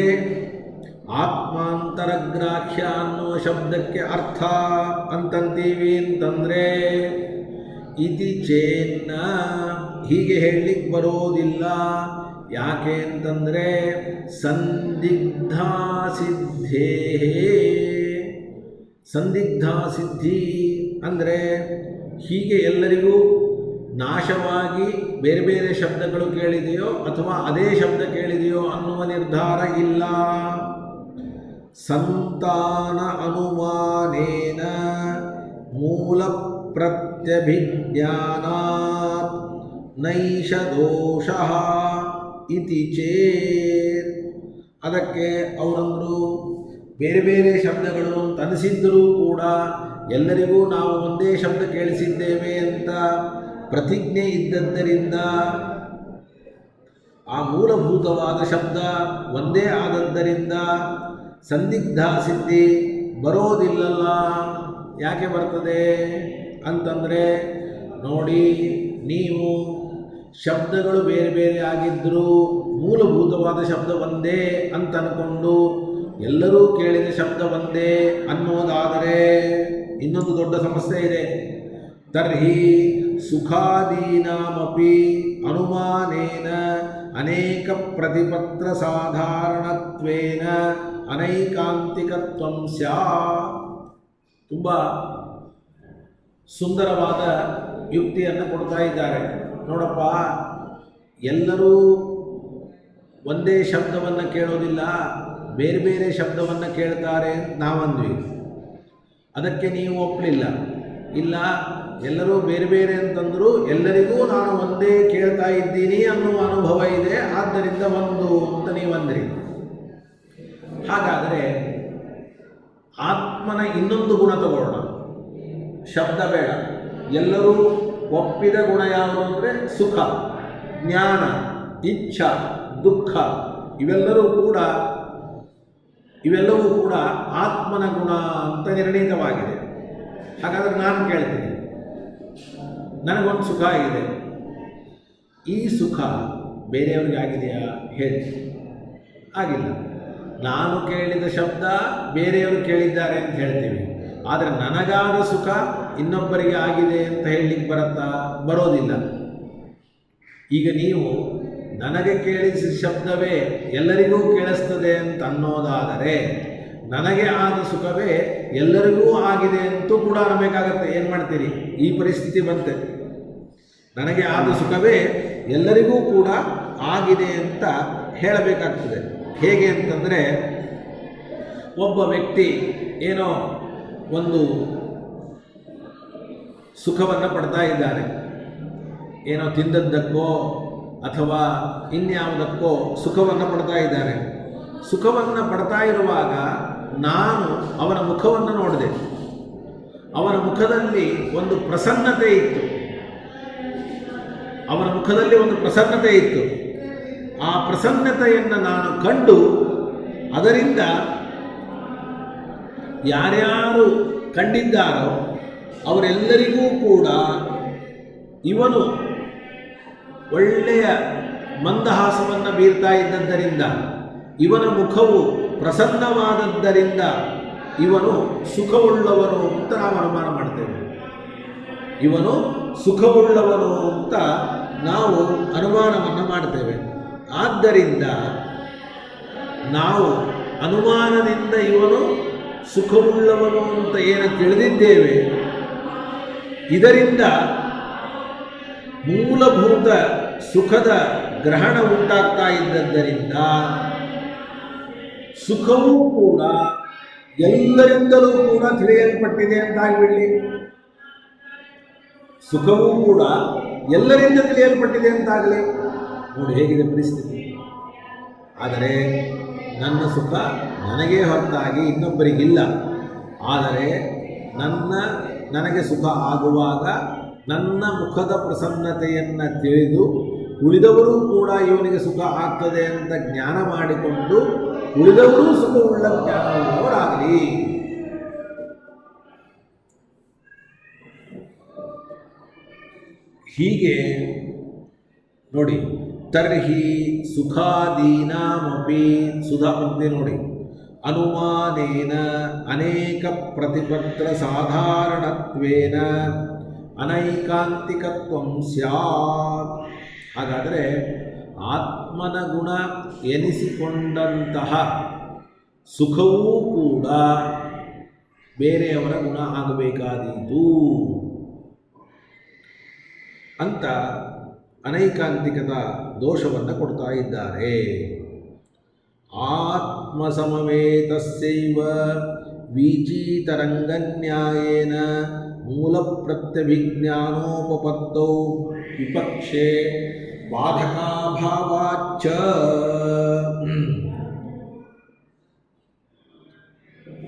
ಆತ್ಮಾಂತರಗ್ರಾಹ್ಯ ಅನ್ನುವ ಶಬ್ದಕ್ಕೆ ಅರ್ಥ ಅಂತಂತೀವಿ. ಅಂತಂದರೆ ಇತಿ ಚೇನ್ನ ಹೀಗೆ ಹೇಳಲಿಕ್ಕೆ ಬರೋದಿಲ್ಲ. ಯಾಕೆ ಅಂತಂದರೆ ಸಂದಿಗ್ಧಾ ಸಿದ್ಧಿ ಅಂದರೆ ಹೀಗೆ ಎಲ್ಲರಿಗೂ ನಾಶವಾಗಿ ಬೇರೆ ಬೇರೆ ಶಬ್ದಗಳು ಕೇಳಿದೆಯೋ ಅಥವಾ ಅದೇ ಶಬ್ದ ಕೇಳಿದೆಯೋ ಅನ್ನುವ ನಿರ್ಧಾರ ಇಲ್ಲ. ಸಂತಾನ ಅನುಮಾನೇನ ಮೂಲ ಪ್ರತ್ಯಭಿಜ್ಞಾನಾತ್ ನೈಷ ದೋಷಃ ಇತಿ ಚೇತ್. ಅದಕ್ಕೆ ಅವರಂದರು ಬೇರೆ ಬೇರೆ ಶಬ್ದಗಳು ಅಂತ ಅನಿಸಿದ್ದರೂ ಕೂಡ ಎಲ್ಲರಿಗೂ ನಾವು ಒಂದೇ ಶಬ್ದ ಕೇಳಿಸಿದ್ದೇವೆ ಅಂತ ಪ್ರತಿಜ್ಞೆ ಇದ್ದದ್ದರಿಂದ ಆ ಮೂಲಭೂತವಾದ ಶಬ್ದ ಒಂದೇ ಆದದ್ದರಿಂದ ಸಂದಿಗ್ಧ ಸಿದ್ಧಿ ಬರೋದಿಲ್ಲಲ್ಲ. ಯಾಕೆ ಬರ್ತದೆ ಅಂತಂದರೆ, ನೋಡಿ, ನೀವು ಶಬ್ದಗಳು ಬೇರೆ ಬೇರೆ ಆಗಿದ್ದರೂ ಮೂಲಭೂತವಾದ ಶಬ್ದ ಒಂದೇ ಅಂತ ಅಂದ್ಕೊಂಡು ಎಲ್ಲರೂ ಕೇಳಿದ ಶಬ್ದ ಒಂದೇ ಅನ್ನೋದಾದರೆ ಇನ್ನೊಂದು ದೊಡ್ಡ ಸಮಸ್ಯೆ ಇದೆ. ತರ್ಹಿ ಸುಖಾದೀನಾಮಪಿ ಅನುಮಾನೇನ ಅನೇಕ ಪ್ರತಿಪತ್ರ ಸಾಧಾರಣತ್ವೇನ ಅನೈಕಾಂತಿಕತ್ವಂ ಸ್ಯಾತ್. ತುಂಬ ಸುಂದರವಾದ ಯುಕ್ತಿಯನ್ನು ಕೊಡ್ತಾ ಇದ್ದಾರೆ. ನೋಡಪ್ಪ, ಎಲ್ಲರೂ ಒಂದೇ ಶಬ್ದವನ್ನು ಕೇಳೋದಿಲ್ಲ, ಬೇರೆ ಬೇರೆ ಶಬ್ದವನ್ನು ಕೇಳ್ತಾರೆ ಅಂತ ನಾವಂದ್ವಿ. ಅದಕ್ಕೆ ನೀವು ಒಪ್ಪಲಿಲ್ಲ. ಇಲ್ಲ, ಎಲ್ಲರೂ ಬೇರೆ ಬೇರೆ ಅಂತಂದರೂ ಎಲ್ಲರಿಗೂ ನಾನು ಒಂದೇ ಕೇಳ್ತಾ ಇದ್ದೀನಿ ಅನ್ನುವ ಅನುಭವ ಇದೆ, ಆದ್ದರಿಂದ ಒಂದು ಅಂತ ನೀವಂದ್ರಿ. ಹಾಗಾದರೆ ಆತ್ಮನ ಇನ್ನೊಂದು ಗುಣ ತಗೊಳ್ಳೋಣ. ಶಬ್ದ ಬೇಡ, ಎಲ್ಲರೂ ಒಪ್ಪಿದ ಗುಣ ಯಾವುದು ಅಂದರೆ ಸುಖ, ಜ್ಞಾನ, ಇಚ್ಛಾ, ದುಃಖ ಇವೆಲ್ಲವೂ ಕೂಡ ಆತ್ಮನ ಗುಣ ಅಂತ ನಿರ್ಣೀತವಾಗಿದೆ. ಹಾಗಾದರೆ ನಾನು ಕೇಳ್ತೀನಿ, ನನಗೊಂದು ಸುಖ ಇದೆ, ಈ ಸುಖ ಬೇರೆಯವ್ರಿಗೆ ಆಗಿದೆಯಾ ಹೇಳಿ? ಆಗಿಲ್ಲ. ನಾನು ಕೇಳಿದ ಶಬ್ದ ಬೇರೆಯವರು ಕೇಳಿದ್ದಾರೆ ಅಂತ ಹೇಳ್ತೀವಿ, ಆದರೆ ನನಗಾದ ಸುಖ ಇನ್ನೊಬ್ಬರಿಗೆ ಆಗಿದೆ ಅಂತ ಹೇಳಲಿಕ್ಕೆ ಬರೋದಿಲ್ಲ. ಈಗ ನೀವು ನನಗೆ ಕೇಳಿಸಿದ ಶಬ್ದವೇ ಎಲ್ಲರಿಗೂ ಕೇಳಿಸ್ತದೆ ಅಂತ ಅನ್ನೋದಾದರೆ ನನಗೆ ಆದ ಸುಖವೇ ಎಲ್ಲರಿಗೂ ಆಗಿದೆ ಅಂತೂ ಕೂಡ ಅನ್ನಬೇಕಾಗತ್ತೆ. ಏನು ಮಾಡ್ತೀರಿ, ಈ ಪರಿಸ್ಥಿತಿ ಬಂತೆ. ನನಗೆ ಆದ ಸುಖವೇ ಎಲ್ಲರಿಗೂ ಕೂಡ ಆಗಿದೆ ಅಂತ ಹೇಳಬೇಕಾಗ್ತದೆ. ಹೇಗೆ ಅಂತಂದರೆ, ಒಬ್ಬ ವ್ಯಕ್ತಿ ಏನೋ ಒಂದು ಸುಖವನ್ನು ಪಡ್ತಾ ಇದ್ದಾನೆ. ಏನೋ ತಿಂದದ್ದಕ್ಕೋ ಅಥವಾ ಇನ್ಯಾವುದಕ್ಕೋ ಸುಖವನ್ನು ಪಡ್ತಾ ಇದ್ದಾನೆ. ಸುಖವನ್ನು ಪಡ್ತಾ ಇರುವಾಗ ನಾನು ಅವನ ಮುಖವನ್ನು ನೋಡಿದೆ. ಅವನ ಮುಖದಲ್ಲಿ ಒಂದು ಪ್ರಸನ್ನತೆ ಇತ್ತು. ಅವನ ಮುಖದಲ್ಲಿ ಒಂದು ಪ್ರಸನ್ನತೆ ಇತ್ತು. ಆ ಪ್ರಸನ್ನತೆಯನ್ನು ನಾನು ಕಂಡು ಅದರಿಂದ ಯಾರ್ಯಾರು ಕಂಡಿದ್ದಾರೋ ಅವರೆಲ್ಲರಿಗೂ ಕೂಡ ಇವನು ಒಳ್ಳೆಯ ಮಂದಹಾಸವನ್ನು ಬೀರ್ತಾ ಇದ್ದದ್ದರಿಂದ, ಇವನ ಮುಖವು ಪ್ರಸನ್ನವಾದದ್ದರಿಂದ ಇವನು ಸುಖವುಳ್ಳವನು ಅಂತ ನಾವು ಅನುಮಾನ ಮಾಡ್ತೇವೆ. ಇವನು ಸುಖವುಳ್ಳವನು ಅಂತ ನಾವು ಅನುಮಾನವನ್ನು ಮಾಡ್ತೇವೆ. ಆದ್ದರಿಂದ ನಾವು ಅನುಮಾನದಿಂದ ಇವನು ಸುಖವುಳ್ಳವನು ಅಂತ ಏನು ತಿಳಿದಿದ್ದೇವೆ, ಇದರಿಂದ ಮೂಲಭೂತ ಸುಖದ ಗ್ರಹಣ ಉಂಟಾಗ್ತಾ ಇದ್ದದ್ದರಿಂದ ಸುಖವೂ ಕೂಡ ಎಲ್ಲರಿಂದಲೂ ಕೂಡ ತಿಳಿಯಲ್ಪಟ್ಟಿದೆ ಅಂತಾಗಿಬಿಡಲಿ. ಸುಖವೂ ಕೂಡ ಎಲ್ಲರಿಂದ ತಿಳಿಯಲ್ಪಟ್ಟಿದೆ ಅಂತಾಗಲಿ. ನೋಡಿ ಹೇಗಿದೆ ಪರಿಸ್ಥಿತಿ. ಆದರೆ ನನ್ನ ಸುಖ ನನಗೇ ಹೊರತಾಗಿ ಇನ್ನೊಬ್ಬರಿಗಿಲ್ಲ. ಆದರೆ ನನಗೆ ಸುಖ ಆಗುವಾಗ ನನ್ನ ಮುಖದ ಪ್ರಸನ್ನತೆಯನ್ನು ತಿಳಿದು ಉಳಿದವರೂ ಕೂಡ ಇವನಿಗೆ ಸುಖ ಆಗ್ತದೆ ಅಂತ ಜ್ಞಾನ ಮಾಡಿಕೊಂಡು ಉಳಿದವರೂ ಸುಖವುಳ್ಳ ಜ್ಞಾನವುಳ್ಳವರಾಗಲಿ. ಹೀಗೆ ನೋಡಿ, ತರ್ಹಿ ಸುಖಾದೀನಾಮಪಿ ಸುಧಾ ಪಂಕ್ತಿ ನೋಡಿ, ಅನುಮಾನೇನ ಅನೇಕ ಪ್ರತಿಪತ್ರ ಸಾಧಾರಣತ್ವೇನ ಅನೈಕಾಂತಿಕತ್ವಂ ಸ್ಯಾತ್. ಹಾಗಾದರೆ ಆತ್ಮನ ಗುಣ ಎನಿಸಿಕೊಂಡಂತಹ ಸುಖವೂ ಕೂಡ ಬೇರೆಯವರ ಗುಣ ಆಗಬೇಕಾದೀತು ಅಂತ ಅನೈಕಾಂತಿಕದ ದೋಷವನ್ನು ಕೊಡ್ತಾ ಇದ್ದಾರೆ. ಆತ್ಮಸಮವೇತಸ್ಯೈವ ವೀಚೀತರಂಗನ್ಯಾಯೇನ ಮೂಲ ಪ್ರತ್ಯಭಿಜ್ಞಾನೋಪಪತ್ತೌ ವಿಪಕ್ಷೆ ಬಾಧಕಾಭಾವಾಚ್ಚ.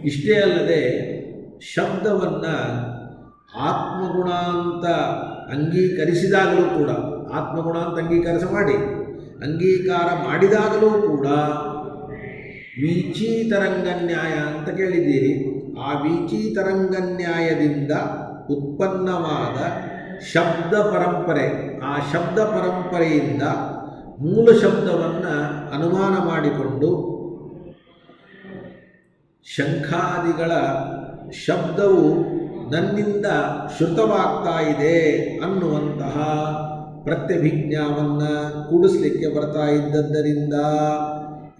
ಇಷ್ಟೇ ಅಲ್ಲದೆ ಶಬ್ದವನ್ನು ಆತ್ಮಗುಣ ಅಂತ ಅಂಗೀಕರಿಸಿದಾಗಲೂ ಕೂಡ, ಆತ್ಮಗುಣ ಅಂತ ಅಂಗೀಕಾರ ಮಾಡಿದಾಗಲೂ ಕೂಡ ವೀಚೀತರಂಗನ್ಯಾಯ ಅಂತ ಕೇಳಿದ್ದೀರಿ. ಆ ವೀಚೀತರಂಗನ್ಯಾಯದಿಂದ ಉತ್ಪನ್ನವಾದ ಶಬ್ದ ಪರಂಪರೆ, ಆ ಶಬ್ದ ಪರಂಪರೆಯಿಂದ ಮೂಲ ಶಬ್ದವನ್ನು ಅನುಮಾನ ಮಾಡಿಕೊಂಡು ಶಂಖಾದಿಗಳ ಶಬ್ದವು ನನ್ನಿಂದ ಶ್ರುತವಾಗ್ತಾ ಇದೆ ಅನ್ನುವಂತಹ ಪ್ರತ್ಯಭಿಜ್ಞಾವನ್ನು ಕೂಡಿಸ್ಲಿಕ್ಕೆ ಬರ್ತಾ ಇದ್ದದ್ದರಿಂದ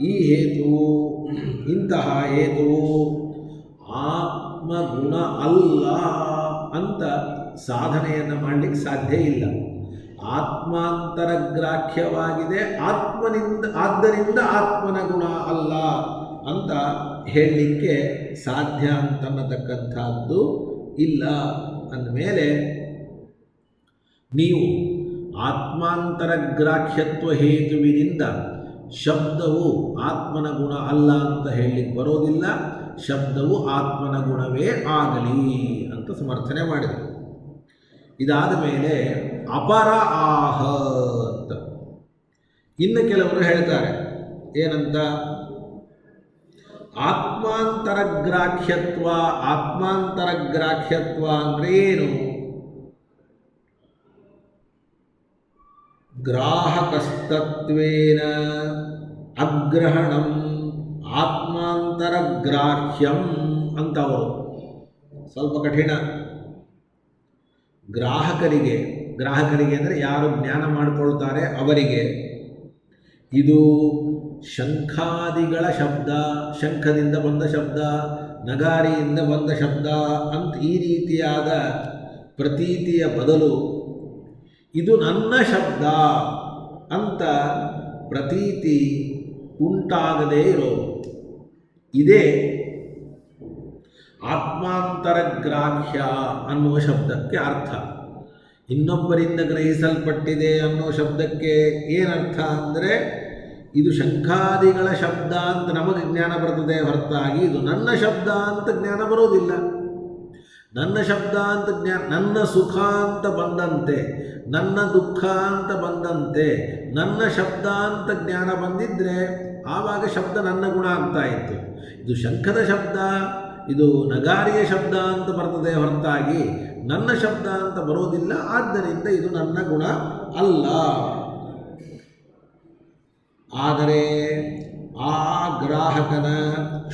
ಈ ಹೇತುವು, ಇಂತಹ ಹೇತುವು ಆತ್ಮಗುಣ ಅಲ್ಲ ಅಂತ ಸಾಧನೆಯನ್ನು ಮಾಡಲಿಕ್ಕೆ ಸಾಧ್ಯ ಇಲ್ಲ. ಆತ್ಮಾಂತರಗ್ರಾಹ್ಯವಾಗಿದೆ, ಆದ್ದರಿಂದ ಆತ್ಮನ ಗುಣ ಅಲ್ಲ ಅಂತ ಹೇಳಲಿಕ್ಕೆ ಸಾಧ್ಯ ಅಂತನ್ನತಕ್ಕಂಥದ್ದು ಇಲ್ಲ. ಅಂದಮೇಲೆ ನೀವು ಆತ್ಮಾಂತರಗ್ರಾಹ್ಯತ್ವ ಹೇತುವಿನಿಂದ ಶಬ್ದವು ಆತ್ಮನ ಗುಣ ಅಲ್ಲ ಅಂತ ಹೇಳಲಿಕ್ಕೆ ಬರೋದಿಲ್ಲ. ಶಬ್ದವು ಆತ್ಮನ ಗುಣವೇ ಆಗಲಿ ಅಂತ ಸಮರ್ಥನೆ ಮಾಡಿದರು. ಇದಾದ ಮೇಲೆ ಅಪರ ಆಹತ್. ಇನ್ನು ಕೆಲವರು ಹೇಳ್ತಾರೆ ಏನಂತ, ಆತ್ಮಾಂತರಗ್ರಾಹ್ಯತ್ವ ಅಂದರೆ ಏನು? ಗ್ರಾಹಕಸ್ತತ್ವೇನ ಅಗ್ರಹಣಂ ಆತ್ಮಾಂತರಗ್ರಾಹ್ಯಂ ಅಂತವರು. ಸ್ವಲ್ಪ ಕಠಿಣ. ಗ್ರಾಹಕರಿಗೆ ಅಂದರೆ ಯಾರು ಜ್ಞಾನ ಮಾಡಿಕೊಳ್ತಾರೆ ಅವರಿಗೆ ಇದು ಶಂಖಾದಿಗಳ ಶಬ್ದ, ಶಂಖದಿಂದ ಬಂದ ಶಬ್ದ, ನಗಾರಿಯಿಂದ ಬಂದ ಶಬ್ದ ಅಂತ ಈ ರೀತಿಯಾದ ಪ್ರತೀತಿಯ ಬದಲು ಇದು ನನ್ನ ಶಬ್ದ ಅಂತ ಪ್ರತೀತಿ ಉಂಟಾಗದೇ ಇರೋದು. ಇದೇ ಆತ್ಮಾಂತರಗ್ರಾಹ್ಯ ಅನ್ನುವ ಶಬ್ದಕ್ಕೆ ಅರ್ಥ. ಇನ್ನೊಬ್ಬರಿಂದ ಗ್ರಹಿಸಲ್ಪಟ್ಟಿದೆ ಅನ್ನೋ ಶಬ್ದಕ್ಕೆ ಏನರ್ಥ ಅಂದರೆ ಇದು ಶಂಖಾದಿಗಳ ಶಬ್ದ ಅಂತ ನಮಗೆ ಜ್ಞಾನ ಬರ್ತದೆ ಹೊರತಾಗಿ ಇದು ನನ್ನ ಶಬ್ದ ಅಂತ ಜ್ಞಾನ ಬರೋದಿಲ್ಲ. ನನ್ನ ಶಬ್ದ ಅಂತ ನನ್ನ ಸುಖ ಅಂತ ಬಂದಂತೆ, ನನ್ನ ದುಃಖ ಅಂತ ಬಂದಂತೆ ನನ್ನ ಶಬ್ದ ಅಂತ ಜ್ಞಾನ ಬಂದಿದ್ದರೆ ಆವಾಗ ಶಬ್ದ ನನ್ನ ಗುಣ ಆಗ್ತಾ ಇತ್ತು. ಇದು ಶಂಖದ ಶಬ್ದ, ಇದು ನಗಾರಿಯ ಶಬ್ದ ಅಂತ ಬರ್ತದೆ ಹೊರತಾಗಿ ನನ್ನ ಶಬ್ದ ಅಂತ ಬರೋದಿಲ್ಲ. ಆದ್ದರಿಂದ ಇದು ನನ್ನ ಗುಣ ಅಲ್ಲ. ಆದರೆ ಆ ಗ್ರಾಹಕನ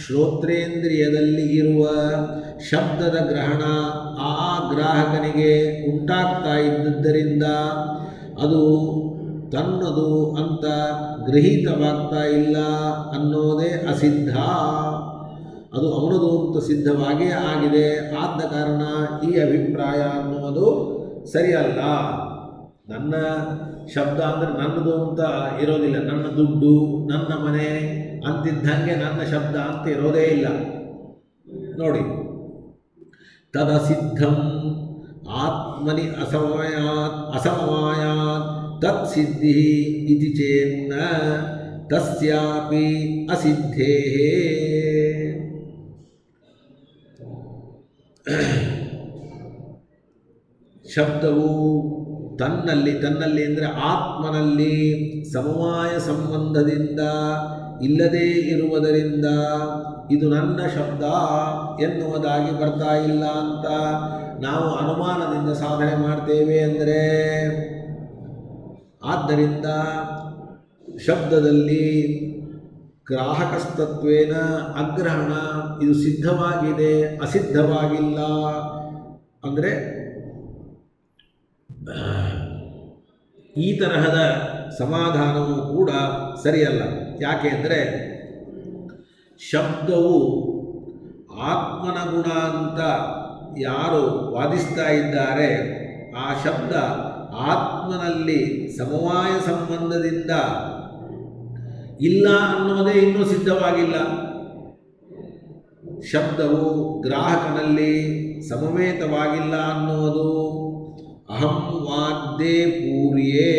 ಶ್ರೋತ್ರೇಂದ್ರಿಯದಲ್ಲಿ ಇರುವ ಶಬ್ದದ ಗ್ರಹಣ ಆ ಗ್ರಾಹಕನಿಗೆ ಉಂಟಾಗ್ತಾ ಇದ್ದುದರಿಂದ ಅದು ತನ್ನದು ಅಂತ ಗೃಹೀತವಾಗ್ತಾ ಇಲ್ಲ ಅನ್ನೋದೇ ಅಸಿದ್ಧ. ಅದು ಅವನದು ಅಂತ ಸಿದ್ಧವಾಗೇ ಆಗಿದೆ. ಆದ ಕಾರಣ ಈ ಅಭಿಪ್ರಾಯ ಅನ್ನುವುದು ಸರಿಯಲ್ಲ. ನನ್ನ ಶಬ್ದ ಅಂದರೆ ನನ್ನದು ಅಂತ ಇರೋದಿಲ್ಲ. ನನ್ನ ದುಡ್ಡು, ನನ್ನ ಮನೆ ಅಂತಿದ್ದಂಗೆ ನನ್ನ ಶಬ್ದ ಅಂತ ಇರೋದೇ ಇಲ್ಲ. ನೋಡಿ, ತದಸಿದ್ಧಂ ಆತ್ಮನಿ ಅಸಮವಾಯಾತ್ ತತ್ ಸಿದ್ಧಿ ಇತಿ ಚೇನ್ನ ತಸ್ಯಾಪಿ ಅಸಿದ್ಧೇಃ. ಶಬ್ದವು ತನ್ನಲ್ಲಿ ಅಂದರೆ ಆತ್ಮನಲ್ಲಿ ಸಮವಾಯ ಸಂಬಂಧದಿಂದ ಇಲ್ಲದೇ ಇರುವುದರಿಂದ ಇದು ನನ್ನ ಶಬ್ದ ಎನ್ನುವುದಾಗಿ ಬರ್ತಾ ಇಲ್ಲ ಅಂತ ನಾವು ಅನುಮಾನದಿಂದ ಸಾಧನೆ ಮಾಡ್ತೇವೆ ಅಂದರೆ, ಆದ್ದರಿಂದ ಶಬ್ದದಲ್ಲಿ ಗ್ರಾಹಕಸ್ತತ್ವೇನ ಅಗ್ರಹಣ ಇದು ಸಿದ್ಧವಾಗಿದೆ, ಅಸಿದ್ಧವಾಗಿಲ್ಲ ಅಂದರೆ ಈ ತರಹದ ಸಮಾಧಾನವೂ ಕೂಡ ಸರಿಯಲ್ಲ. ಯಾಕೆ ಅಂದರೆ ಶಬ್ದವು ಆತ್ಮನ ಗುಣ ಅಂತ ಯಾರು ವಾದಿಸ್ತಾ ಇದ್ದಾರೆ ಆ ಶಬ್ದ ಆತ್ಮನಲ್ಲಿ ಸಮವಾಯ ಸಂಬಂಧದಿಂದ ಇಲ್ಲ ಅನ್ನೋದೇ ಇನ್ನೂ ಸಿದ್ಧವಾಗಿಲ್ಲ. ಶಬ್ದವು ಗ್ರಾಹಕನಲ್ಲಿ ಸಮವೇತವಾಗಿಲ್ಲ ಅನ್ನುವುದು ಅಹಂ ವಾದ್ಯೆ ಪೂರ್ಯೇ,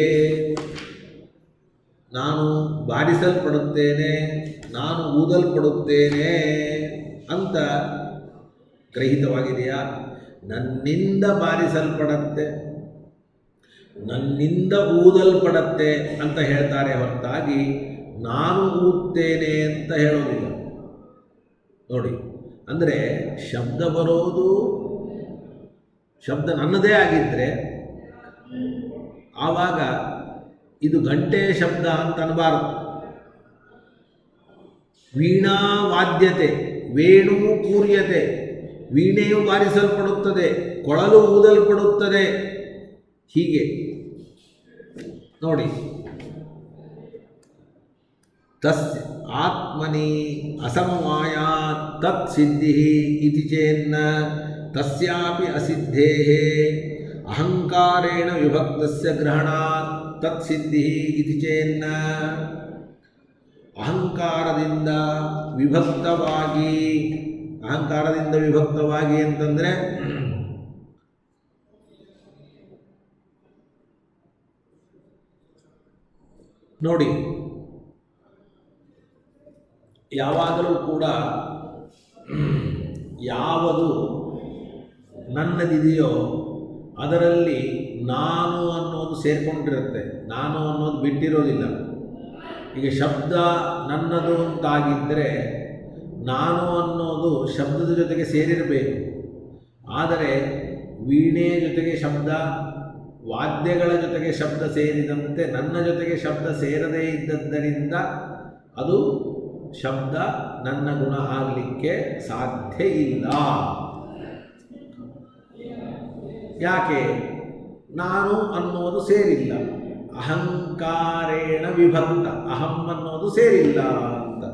ನಾನು ಬಾರಿಸಲ್ಪಡುತ್ತೇನೆ, ನಾನು ಊದಲ್ಪಡುತ್ತೇನೆ ಅಂತ ಗ್ರಹಿತವಾಗಿದೆಯಾ? ನನ್ನಿಂದ ಬಾರಿಸಲ್ಪಡತ್ತೆ, ನನ್ನಿಂದ ಊದಲ್ಪಡತ್ತೆ ಅಂತ ಹೇಳ್ತಾರೆ ಹೊರತಾಗಿ ನಾನು ಊದ್ತೇನೆ ಅಂತ ಹೇಳೋದಿಲ್ಲ. ನೋಡಿ, ಅಂದರೆ ಶಬ್ದ ಬರೋದು ಶಬ್ದ ನನ್ನದೇ ಆಗಿದ್ದರೆ ಆವಾಗ ಇದು ಗಂಟೆ ಶಬ್ದ ಅಂತ ಅನ್ನಬಾರದು. ವೀಣಾ ವಾದ್ಯತೆ, ವೇಣು ಪೂರ್ಯತೆ, ವೀಣೆಯು ಬಾರಿಸಲ್ಪಡುತ್ತದೆ, ಕೊಳಲು ಊದಲ್ಪಡುತ್ತದೆ. ಹೀಗೆ ನೋಡಿ, ತಸ್ಯ ಆತ್ಮನಿ ಅಸಮವಾಯಾತ್ ತತ್ ಸಿದ್ಧಿ ಇತಿ ಚೇನ್ನ ತಸ್ಯಾಪಿ ಅಸಿದ್ಧೇಃ ಅಹಂಕಾರೇಣ ವಿಭಕ್ತಸ್ಯ ಗ್ರಹಣಾತ್ ತತ್ ಸಿದ್ಧಿ ಇತಿ ಚೇನ್ನ. ಅಹಂಕಾರದಿಂದ ವಿಭಕ್ತವಾಗಿ ಅಂತಂದರೆ ನೋಡಿ, ಯಾವಾಗಲೂ ಕೂಡ ಯಾವುದು ನನ್ನದಿದೆಯೋ ಅದರಲ್ಲಿ ನಾನು ಅನ್ನೋದು ಸೇರಿಕೊಂಡಿರುತ್ತೆ, ನಾನು ಅನ್ನೋದು ಬಿಟ್ಟಿರೋದಿಲ್ಲ. ಈಗ ಶಬ್ದ ನನ್ನದು ಅಂತಾಗಿದ್ದರೆ ನಾನು ಅನ್ನೋದು ಶಬ್ದದ ಜೊತೆಗೆ ಸೇರಿರಬೇಕು. ಆದರೆ ವೀಣೆಯ ಜೊತೆಗೆ ಶಬ್ದ, ವಾದ್ಯಗಳ ಜೊತೆಗೆ ಶಬ್ದ ಸೇರಿದಂತೆ ನನ್ನ ಜೊತೆಗೆ ಶಬ್ದ ಸೇರದೇ ಇದ್ದದ್ದರಿಂದ ಅದು ಶಬ್ದ ನನ್ನ ಗುಣ ಆಗಲಿಕ್ಕೆ ಸಾಧ್ಯ ಇಲ್ಲ. ಯಾಕೆ? ನಾನು ಅನ್ನುವುದು ಸೇರಿಲ್ಲ. ಅಹಂಕಾರೇಣ ವಿಭಕ್ತ, ಅಹಂ ಅನ್ನೋದು ಸೇರಿಲ್ಲ ಅಂತ.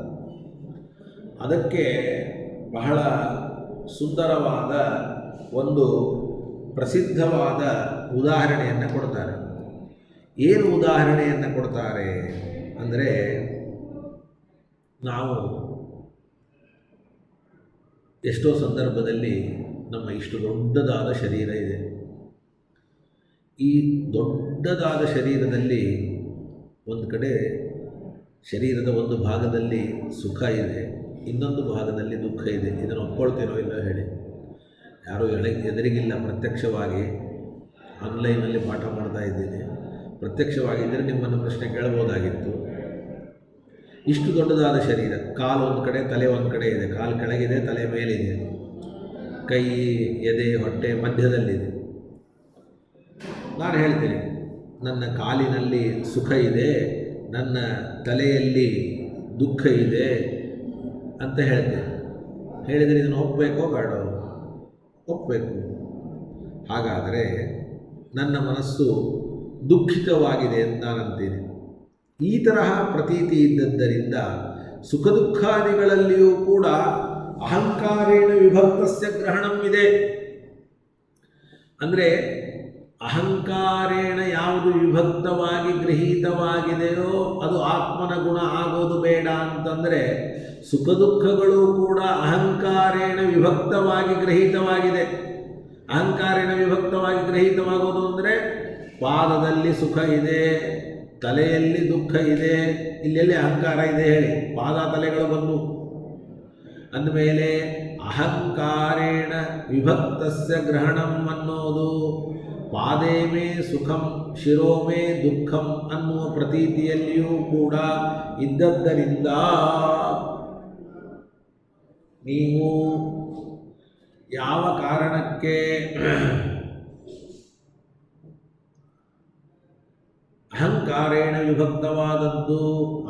ಅದಕ್ಕೆ ಬಹಳ ಸುಂದರವಾದ ಒಂದು ಪ್ರಸಿದ್ಧವಾದ ಉದಾಹರಣೆಯನ್ನು ಕೊಡ್ತಾರೆ. ಏನು ಉದಾಹರಣೆಯನ್ನು ಕೊಡ್ತಾರೆ ಅಂದರೆ, ನಾವು ಎಷ್ಟೋ ಸಂದರ್ಭದಲ್ಲಿ ನಮ್ಮ ಇಷ್ಟು ದೊಡ್ಡದಾದ ಶರೀರ ಇದೆ. ಈ ದೊಡ್ಡದಾದ ಶರೀರದಲ್ಲಿ ಒಂದು ಕಡೆ ಶರೀರದ ಒಂದು ಭಾಗದಲ್ಲಿ ಸುಖ ಇದೆ, ಇನ್ನೊಂದು ಭಾಗದಲ್ಲಿ ದುಃಖ ಇದೆ. ಇದನ್ನು ಒಪ್ಕೊಳ್ತೀರೋ ಇಲ್ಲ ಹೇಳಿ? ಯಾರೂ ಎದುರಿಗಿಲ್ಲ. ಪ್ರತ್ಯಕ್ಷವಾಗಿ ಆನ್ಲೈನಲ್ಲಿ ಪಾಠ ಮಾಡ್ತಾ ಇದ್ದೀನಿ. ಪ್ರತ್ಯಕ್ಷವಾಗಿದ್ದರೆ ನಿಮ್ಮನ್ನು ಪ್ರಶ್ನೆ ಕೇಳಬಹುದಾಗಿತ್ತು. ಇಷ್ಟು ದೊಡ್ಡದಾದ ಶರೀರ, ಕಾಲು ಒಂದು ಕಡೆ, ತಲೆ ಒಂದು ಕಡೆ ಇದೆ. ಕಾಲು ಕೆಳಗಿದೆ, ತಲೆ ಮೇಲಿದೆ. ಕೈ, ಎದೆ, ಹೊಟ್ಟೆ ಮಧ್ಯದಲ್ಲಿದೆ. ನಾನು ಹೇಳ್ತೀನಿ, ನನ್ನ ಕಾಲಿನಲ್ಲಿ ಸುಖ ಇದೆ, ನನ್ನ ತಲೆಯಲ್ಲಿ ದುಃಖ ಇದೆ ಅಂತ ಹೇಳ್ತೇನೆ. ಹೇಳಿದರೆ ಇದನ್ನು ಒಪ್ಪಬೇಕೋ ಬೇಡೋ? ಒಪ್ಪಬೇಕು. ಹಾಗಾದರೆ ನನ್ನ ಮನಸ್ಸು ದುಃಖಿತವಾಗಿದೆ ಅಂತ ನಾನಂತೀನಿ. ಈ ತರಹ ಪ್ರತೀತಿ ಇದ್ದದ್ದರಿಂದ ಸುಖ ದುಃಖಾದಿಗಳಲ್ಲಿಯೂ ಕೂಡ ಅಹಂಕಾರೇಣ ವಿಭಕ್ತಸ್ಯ ಗ್ರಹಣಂ ಇದೆ. ಅಂದರೆ ಅಹಂಕಾರೇಣ ಯಾವುದು ವಿಭಕ್ತವಾಗಿ ಗೃಹೀತವಾಗಿದೆಯೋ ಅದು ಆತ್ಮನ ಗುಣ ಆಗೋದು ಬೇಡ ಅಂತಂದರೆ, ಸುಖ ದುಃಖಗಳು ಕೂಡ ಅಹಂಕಾರೇಣ ವಿಭಕ್ತವಾಗಿ ಗೃಹೀತವಾಗಿದೆ. ಅಹಂಕಾರೇಣ ವಿಭಕ್ತವಾಗಿ ಗೃಹೀತವಾಗೋದು ಅಂದರೆ, ಪಾದದಲ್ಲಿ ಸುಖ ಇದೆ, ತಲೆಯಲ್ಲಿ ದುಃಖ ಇದೆ, ಇಲ್ಲೆಲ್ಲಿ ಅಹಂಕಾರ ಇದೆ ಹೇಳಿ? ಪಾದ ತಲೆಗಳು ಬಂದು ಅಂದಮೇಲೆ ಅಹಂಕಾರೇಣ ವಿಭಕ್ತಸ್ಯ ಗ್ರಹಣಂ ಅನ್ನೋದು ಪಾದೇ ಮೇ ಸುಖಂ ಶಿರೋಮೇ ದುಃಖಂ ಅನ್ನುವ ಪ್ರತೀತಿಯಲ್ಲಿಯೂ ಕೂಡ ಇದ್ದದ್ದರಿಂದ ನೀವು ಯಾವ ಕಾರಣಕ್ಕೆ ಅಹಂಕಾರೇಣ ವಿಭಕ್ತವಾದದ್ದು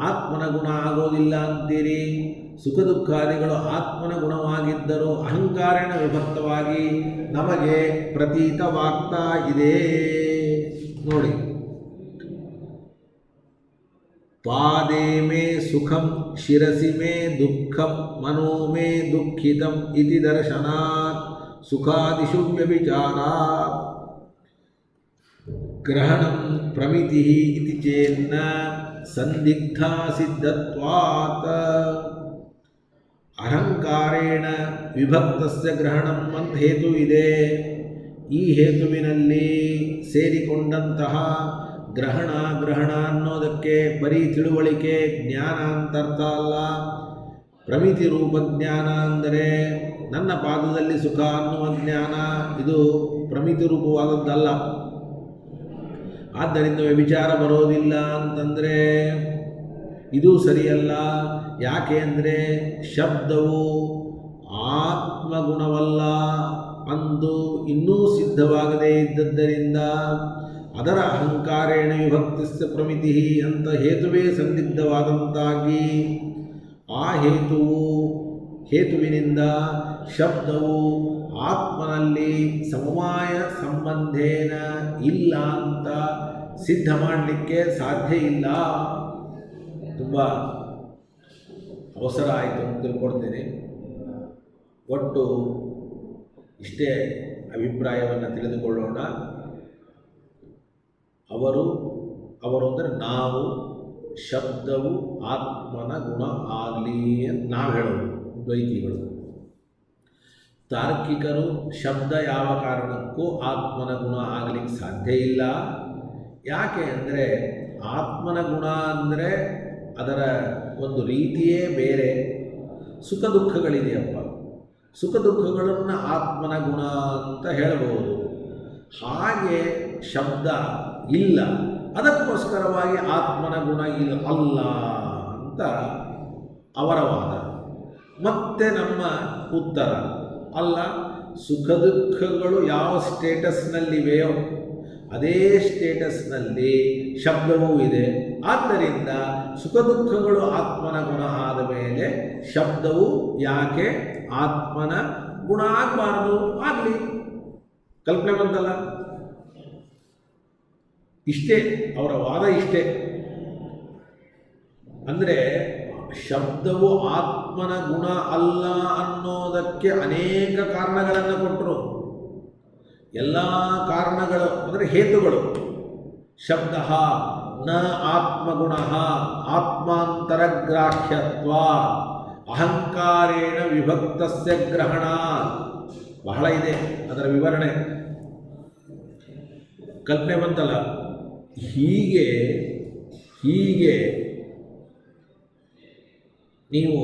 ಆತ್ಮನ ಗುಣ ಆಗೋದಿಲ್ಲ ಅಂತೀರಿ? ಸುಖ ದುಃಖಾದಿಗಳು ಆತ್ಮನ ಗುಣವಾಗಿದ್ದರೂ ಅಹಂಕಾರೇಣ ವಿಭಕ್ತವಾಗಿ ನಮಗೆ ಪ್ರತೀತವಾಗ್ತಾ ಇದೆ. ನೋಡಿ, ಪಾದೇ ಮೇ ಸುಖಂ ಶಿರಸಿ ಮೇ ದುಃಖಂ ಮನೋ ಮೇ ದುಃಖಿತಂ ಇತಿ ದರ್ಶನಾತ್ ಸುಖಾದಿಷು ವ್ಯಭಿಚಾರಾತ್ ಗ್ರಹಣಂ ಪ್ರಮಿತಿ ಇತಿ ಚೇನ್ನ ಸಂದಿಗ್ಧಾ ಸಿದ್ಧತ್ವಾತ್. ಅಹಂಕಾರೇಣ ವಿಭಕ್ತಸ್ಯ ಗ್ರಹಣಂ ಅಂತ ಹೇತು ಇದೆ. ಈ ಹೇತುವಿನಲ್ಲಿ ಸೇರಿಕೊಂಡಂತಹ ಗ್ರಹಣ ಅನ್ನೋದಕ್ಕೆ ಬರೀ ತಿಳುವಳಿಕೆ ಜ್ಞಾನ ಅಂತ ಅರ್ಥ ಅಲ್ಲ. ಪ್ರಮಿತಿ ರೂಪ ಜ್ಞಾನ ಅಂದರೆ ನನ್ನ ಪಾದದಲ್ಲಿ ಸುಖ ಅನ್ನುವ ಜ್ಞಾನ, ಇದು ಪ್ರಮಿತಿ ರೂಪವಾದದ್ದಲ್ಲ. ಆದ್ದರಿಂದ ವ್ಯಭಿಚಾರ ಬರೋದಿಲ್ಲ ಅಂತಂದರೆ ಇದು ಸರಿಯಲ್ಲ. ಯಾಕೆ ಅಂದರೆ ಶಬ್ದವು ಆತ್ಮಗುಣವಲ್ಲ ಅಂದು ಇನ್ನೂ ಸಿದ್ಧವಾಗದೇ ಇದ್ದದ್ದರಿಂದ ಅದರ ಅಹಂಕಾರೇಣ ವಿಭಕ್ತಿಸ್ಯ ಪ್ರಮಿತಿ ಅಂತ ಹೇತುವೇ ಸಂದಿಗ್ಧವಾದಂತಾಗಿ ಆ ಹೇತುವಿನಿಂದ ಶಬ್ದವು ಆತ್ಮನಲ್ಲಿ ಸಮವಾಯ ಸಂಬಂಧೇನ ಇಲ್ಲ ಅಂತ ಸಿದ್ಧ ಮಾಡಲಿಕ್ಕೆ ಸಾಧ್ಯ ಇಲ್ಲ. ತುಂಬ ಅವಸರ ಆಯಿತು ಅಂತ ತಿಳ್ಕೊಡ್ತೇನೆ. ಒಟ್ಟು ಇಷ್ಟೇ ಅಭಿಪ್ರಾಯವನ್ನು ತಿಳಿದುಕೊಳ್ಳೋಣ. ಅವರು ಅಂದರೆ ನಾವು, ಶಬ್ದವು ಆತ್ಮನ ಗುಣ ಆಗಲಿ ಅಂತ ನಾವು ಹೇಳೋದು ದ್ವೈತಿಗಳು. ತಾರ್ಕಿಕರು ಶಬ್ದ ಯಾವ ಕಾರಣಕ್ಕೂ ಆತ್ಮನ ಗುಣ ಆಗಲಿಕ್ಕೆ ಸಾಧ್ಯ ಇಲ್ಲ. ಯಾಕೆ ಅಂದರೆ ಆತ್ಮನ ಗುಣ ಅಂದರೆ ಅದರ ಒಂದು ರೀತಿಯೇ ಬೇರೆ. ಸುಖ ದುಃಖಗಳಿದೆಯಪ್ಪ, ಸುಖ ದುಃಖಗಳನ್ನು ಆತ್ಮನ ಗುಣ ಅಂತ ಹೇಳಬಹುದು. ಹಾಗೆ ಶಬ್ದ ಇಲ್ಲ, ಅದಕ್ಕೋಸ್ಕರವಾಗಿ ಆತ್ಮನ ಗುಣ ಅಲ್ಲ ಅಂತ ಅವರ ವಾದ. ಮತ್ತೆ ನಮ್ಮ ಉತ್ತರ ಅಲ್ಲ, ಸುಖ ದುಃಖಗಳು ಯಾವ ಸ್ಟೇಟಸ್ನಲ್ಲಿವೆಯೋ ಅದೇ ಸ್ಟೇಟಸ್ನಲ್ಲಿ ಶಬ್ದವೂ ಇದೆ. ಆದ್ದರಿಂದ ಸುಖ ದುಃಖಗಳು ಆತ್ಮನ ಗುಣ ಆದ ಮೇಲೆ ಶಬ್ದವು ಯಾಕೆ ಆತ್ಮನ ಗುಣ ಆಗಬಾರದು? ಆಗಲಿ. ಕಲ್ಪನೆ ಬಂತಲ್ಲ. ಇಷ್ಟೇ ಅವರ ವಾದ, ಇಷ್ಟೇ. ಅಂದರೆ ಶಬ್ದವು ಆತ್ಮನ ಗುಣ ಅಲ್ಲ ಅನ್ನೋದಕ್ಕೆ ಅನೇಕ ಕಾರಣಗಳನ್ನು ಕೊಟ್ಟರು. ಎಲ್ಲ ಕಾರಣಗಳು ಅಂದರೆ ಹೇತುಗಳು. ಶಬ್ದ ನ ಆತ್ಮಗುಣ ಆತ್ಮಾಂತರಗ್ರಾಹ್ಯತ್ವ ಅಹಂಕಾರೇಣ ವಿಭಕ್ತಸ್ಯ ಗ್ರಹಣ. ಬಹಳ ಇದೆ ಅದರ ವಿವರಣೆ. ಕಲ್ಪನೆ ಬಂತಲ್ಲ, ಹೀಗೆ ನೀವು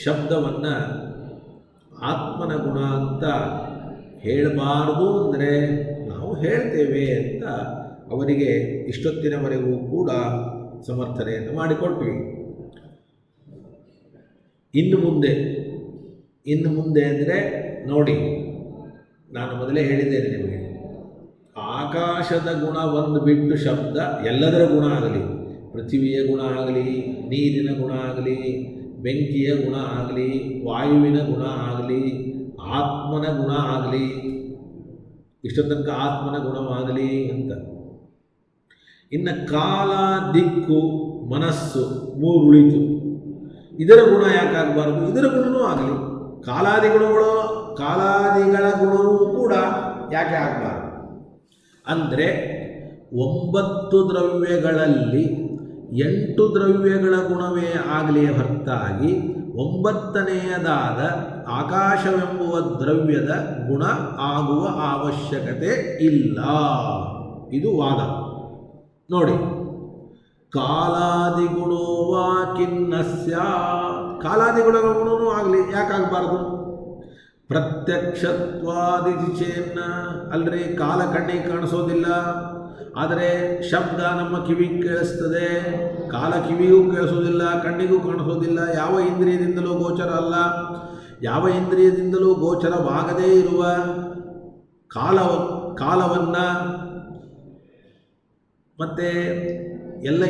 ಶಬ್ದವನ್ನು ಆತ್ಮನ ಗುಣ ಅಂತ ಹೇಳಬಾರ್ದು ಅಂದರೆ ನಾವು ಹೇಳ್ತೇವೆ ಅಂತ ಅವರಿಗೆ ಇಷ್ಟೊತ್ತಿನವರೆಗೂ ಕೂಡ ಸಮರ್ಥನೆಯನ್ನು ಮಾಡಿಕೊಟ್ವಿ. ಇನ್ನು ಮುಂದೆ ಅಂದರೆ ನೋಡಿ, ನಾನು ಮೊದಲೇ ಹೇಳಿದ್ದೇನೆ ನಿಮಗೆ, ಆಕಾಶದ ಗುಣ ಒಂದು ಬಿಟ್ಟು ಶಬ್ದ ಎಲ್ಲದರ ಗುಣ ಆಗಲಿ, ಪೃಥ್ವಿಯ ಗುಣ ಆಗಲಿ, ನೀರಿನ ಗುಣ ಆಗಲಿ, ಬೆಂಕಿಯ ಗುಣ ಆಗಲಿ, ವಾಯುವಿನ ಗುಣ ಆಗಲಿ, ಆತ್ಮನ ಗುಣ ಆಗಲಿ, ಇಷ್ಟ ತನಕ ಆತ್ಮನ ಗುಣವಾಗಲಿ ಅಂತ. ಇನ್ನು ಕಾಲ, ದಿಕ್ಕು, ಮನಸ್ಸು ಮೂರು ಉಳಿತು. ಇದರ ಗುಣ ಯಾಕಾಗಬಾರದು? ಇದರ ಗುಣವೂ ಆಗಲಿ. ಕಾಲಾದಿಗಳ ಗುಣವೂ ಕೂಡ ಯಾಕೆ ಆಗಬಾರದು ಅಂದರೆ 9 ದ್ರವ್ಯಗಳಲ್ಲಿ 8 ದ್ರವ್ಯಗಳ ಗುಣವೇ ಆಗಲಿ ಹೊರತಾಗಿ 9ನೇಯದಾದ ಆಕಾಶವೆಂಬುವ ದ್ರವ್ಯದ ಗುಣ ಆಗುವ ಅವಶ್ಯಕತೆ ಇಲ್ಲ. ಇದು ವಾದ. ನೋಡಿ, ಕಾಲಾದಿಗುಣೋವಾ ಖಿನ್ನಸ್ಯ, ಕಾಲಾದಿಗುಣಗಳ ಗುಣವೂ ಆಗಲಿ, ಯಾಕಾಗಬಾರ್ದು? ಪ್ರತ್ಯಕ್ಷತ್ವಾದಿಚೇನ್ನ, ಅಲ್ರಿ ಕಾಲ ಕಣ್ಣಿಗೆ ಕಾಣಿಸೋದಿಲ್ಲ, ಆದರೆ ಶಬ್ದ ನಮ್ಮ ಕಿವಿಗೆ ಕೇಳಿಸ್ತದೆ. ಕಾಲ ಕಿವಿಗೂ ಕೇಳಿಸೋದಿಲ್ಲ, ಕಣ್ಣಿಗೂ ಕಾಣಿಸೋದಿಲ್ಲ, ಯಾವ ಇಂದ್ರಿಯದಿಂದಲೂ ಗೋಚರ ಅಲ್ಲ. ಯಾವ ಇಂದ್ರಿಯದಿಂದಲೂ ಗೋಚರವಾಗದೇ ಇರುವ ಕಾಲವನ್ನು ಮತ್ತು ಎಲ್ಲ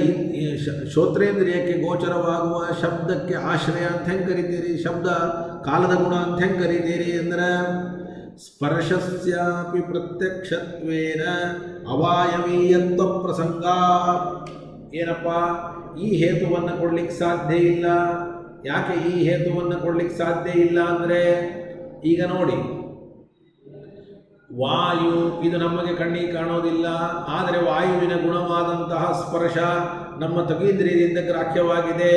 ಶ್ರೋತ್ರೇಂದ್ರಿಯಕ್ಕೆ ಗೋಚರವಾಗುವ ಶಬ್ದಕ್ಕೆ ಆಶ್ರಯ ಅಂತ ಹೆಂಗೆ ಕರಿತೀರಿ? ಶಬ್ದ ಕಾಲದ ಗುಣ ಅಂತ ಹೆಂಗೆ ಕರಿತೀರಿ ಅಂದರೆ ಸ್ಪರ್ಶಸ್ಯಾಪಿ ಪ್ರತ್ಯಕ್ಷತ್ವೇನ ಅವಾಯವೀಯತ್ವ ಪ್ರಸಂಗ. ಏನಪ್ಪ, ಈ ಹೇತುವನ್ನು ಕೊಡ್ಲಿಕ್ಕೆ ಸಾಧ್ಯ ಇಲ್ಲ. ಯಾಕೆ ಈ ಹೇತುವನ್ನು ಕೊಡ್ಲಿಕ್ಕೆ ಸಾಧ್ಯ ಇಲ್ಲ ಅಂದರೆ, ಈಗ ನೋಡಿ, ವಾಯು ಇದು ನಮಗೆ ಕಣ್ಣಿಗೆ ಕಾಣೋದಿಲ್ಲ, ಆದರೆ ವಾಯುವಿನ ಗುಣವಾದಂತಹ ಸ್ಪರ್ಶ ನಮ್ಮ ತ್ವಗೀಂದ್ರಿಯದಿಂದ ಗ್ರಾಹ್ಯವಾಗಿದೆ.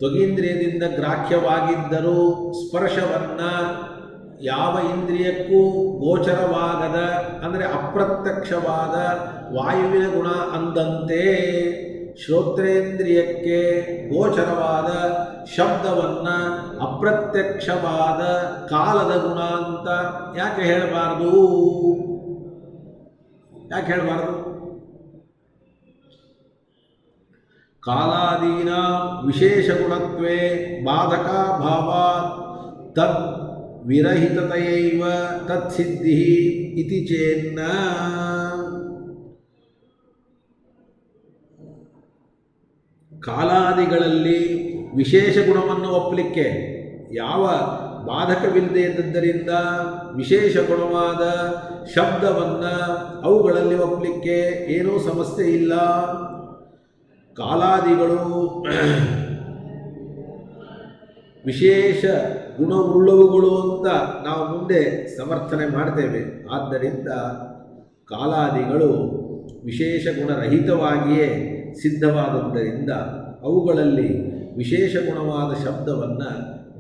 ತ್ವಗೀಂದ್ರಿಯದಿಂದ ಗ್ರಾಹ್ಯವಾಗಿದ್ದರೂ ಸ್ಪರ್ಶವನ್ನು ಯಾವ ಇಂದ್ರಿಯಕ್ಕೂ ಗೋಚರವಾಗದ ಅಂದರೆ ಅಪ್ರತ್ಯಕ್ಷವಾದ ವಾಯುವಿನ ಗುಣ ಅಂದಂತೆ ಶ್ರೋತ್ರೇಂದ್ರಿಯಕ್ಕೆ ಗೋಚರವಾದ ಶಬ್ದವನ್ನು ಅಪ್ರತ್ಯಕ್ಷವಾದ ಕಾಲದ ಗುಣ ಅಂತ ಯಾಕೆ ಹೇಳಬಾರದು? ಕಾಲಾದೀನ ವಿಶೇಷ ಗುಣತ್ವೇ ಬಾಧಕ ಭಾವ ತದ್ ವಿರಹಿತತೆಯೈವ ತತ್ಸಿದ್ಧಿ ಇತಿ ಚೇನ್ನ. ಕಾಲಾದಿಗಳಲ್ಲಿ ವಿಶೇಷ ಗುಣವನ್ನು ಒಪ್ಪಲಿಕ್ಕೆ ಯಾವ ಬಾಧಕವಿಲ್ಲದೆ ಇದ್ದದ್ದರಿಂದ ವಿಶೇಷ ಗುಣವಾದ ಶಬ್ದವನ್ನು ಅವುಗಳಲ್ಲಿ ಒಪ್ಪಲಿಕ್ಕೆ ಏನೂ ಸಮಸ್ಯೆ ಇಲ್ಲ. ಕಾಲಾದಿಗಳು ವಿಶೇಷ ಗುಣವುಳ್ಳವುಗಳು ಅಂತ ನಾವು ಮುಂದೆ ಸಮರ್ಥನೆ ಮಾಡ್ತೇವೆ. ಆದ್ದರಿಂದ ಕಾಲಾದಿಗಳು ವಿಶೇಷ ಗುಣರಹಿತವಾಗಿಯೇ ಸಿದ್ಧವಾದದ್ದರಿಂದ ಅವುಗಳಲ್ಲಿ ವಿಶೇಷ ಗುಣವಾದ ಶಬ್ದವನ್ನು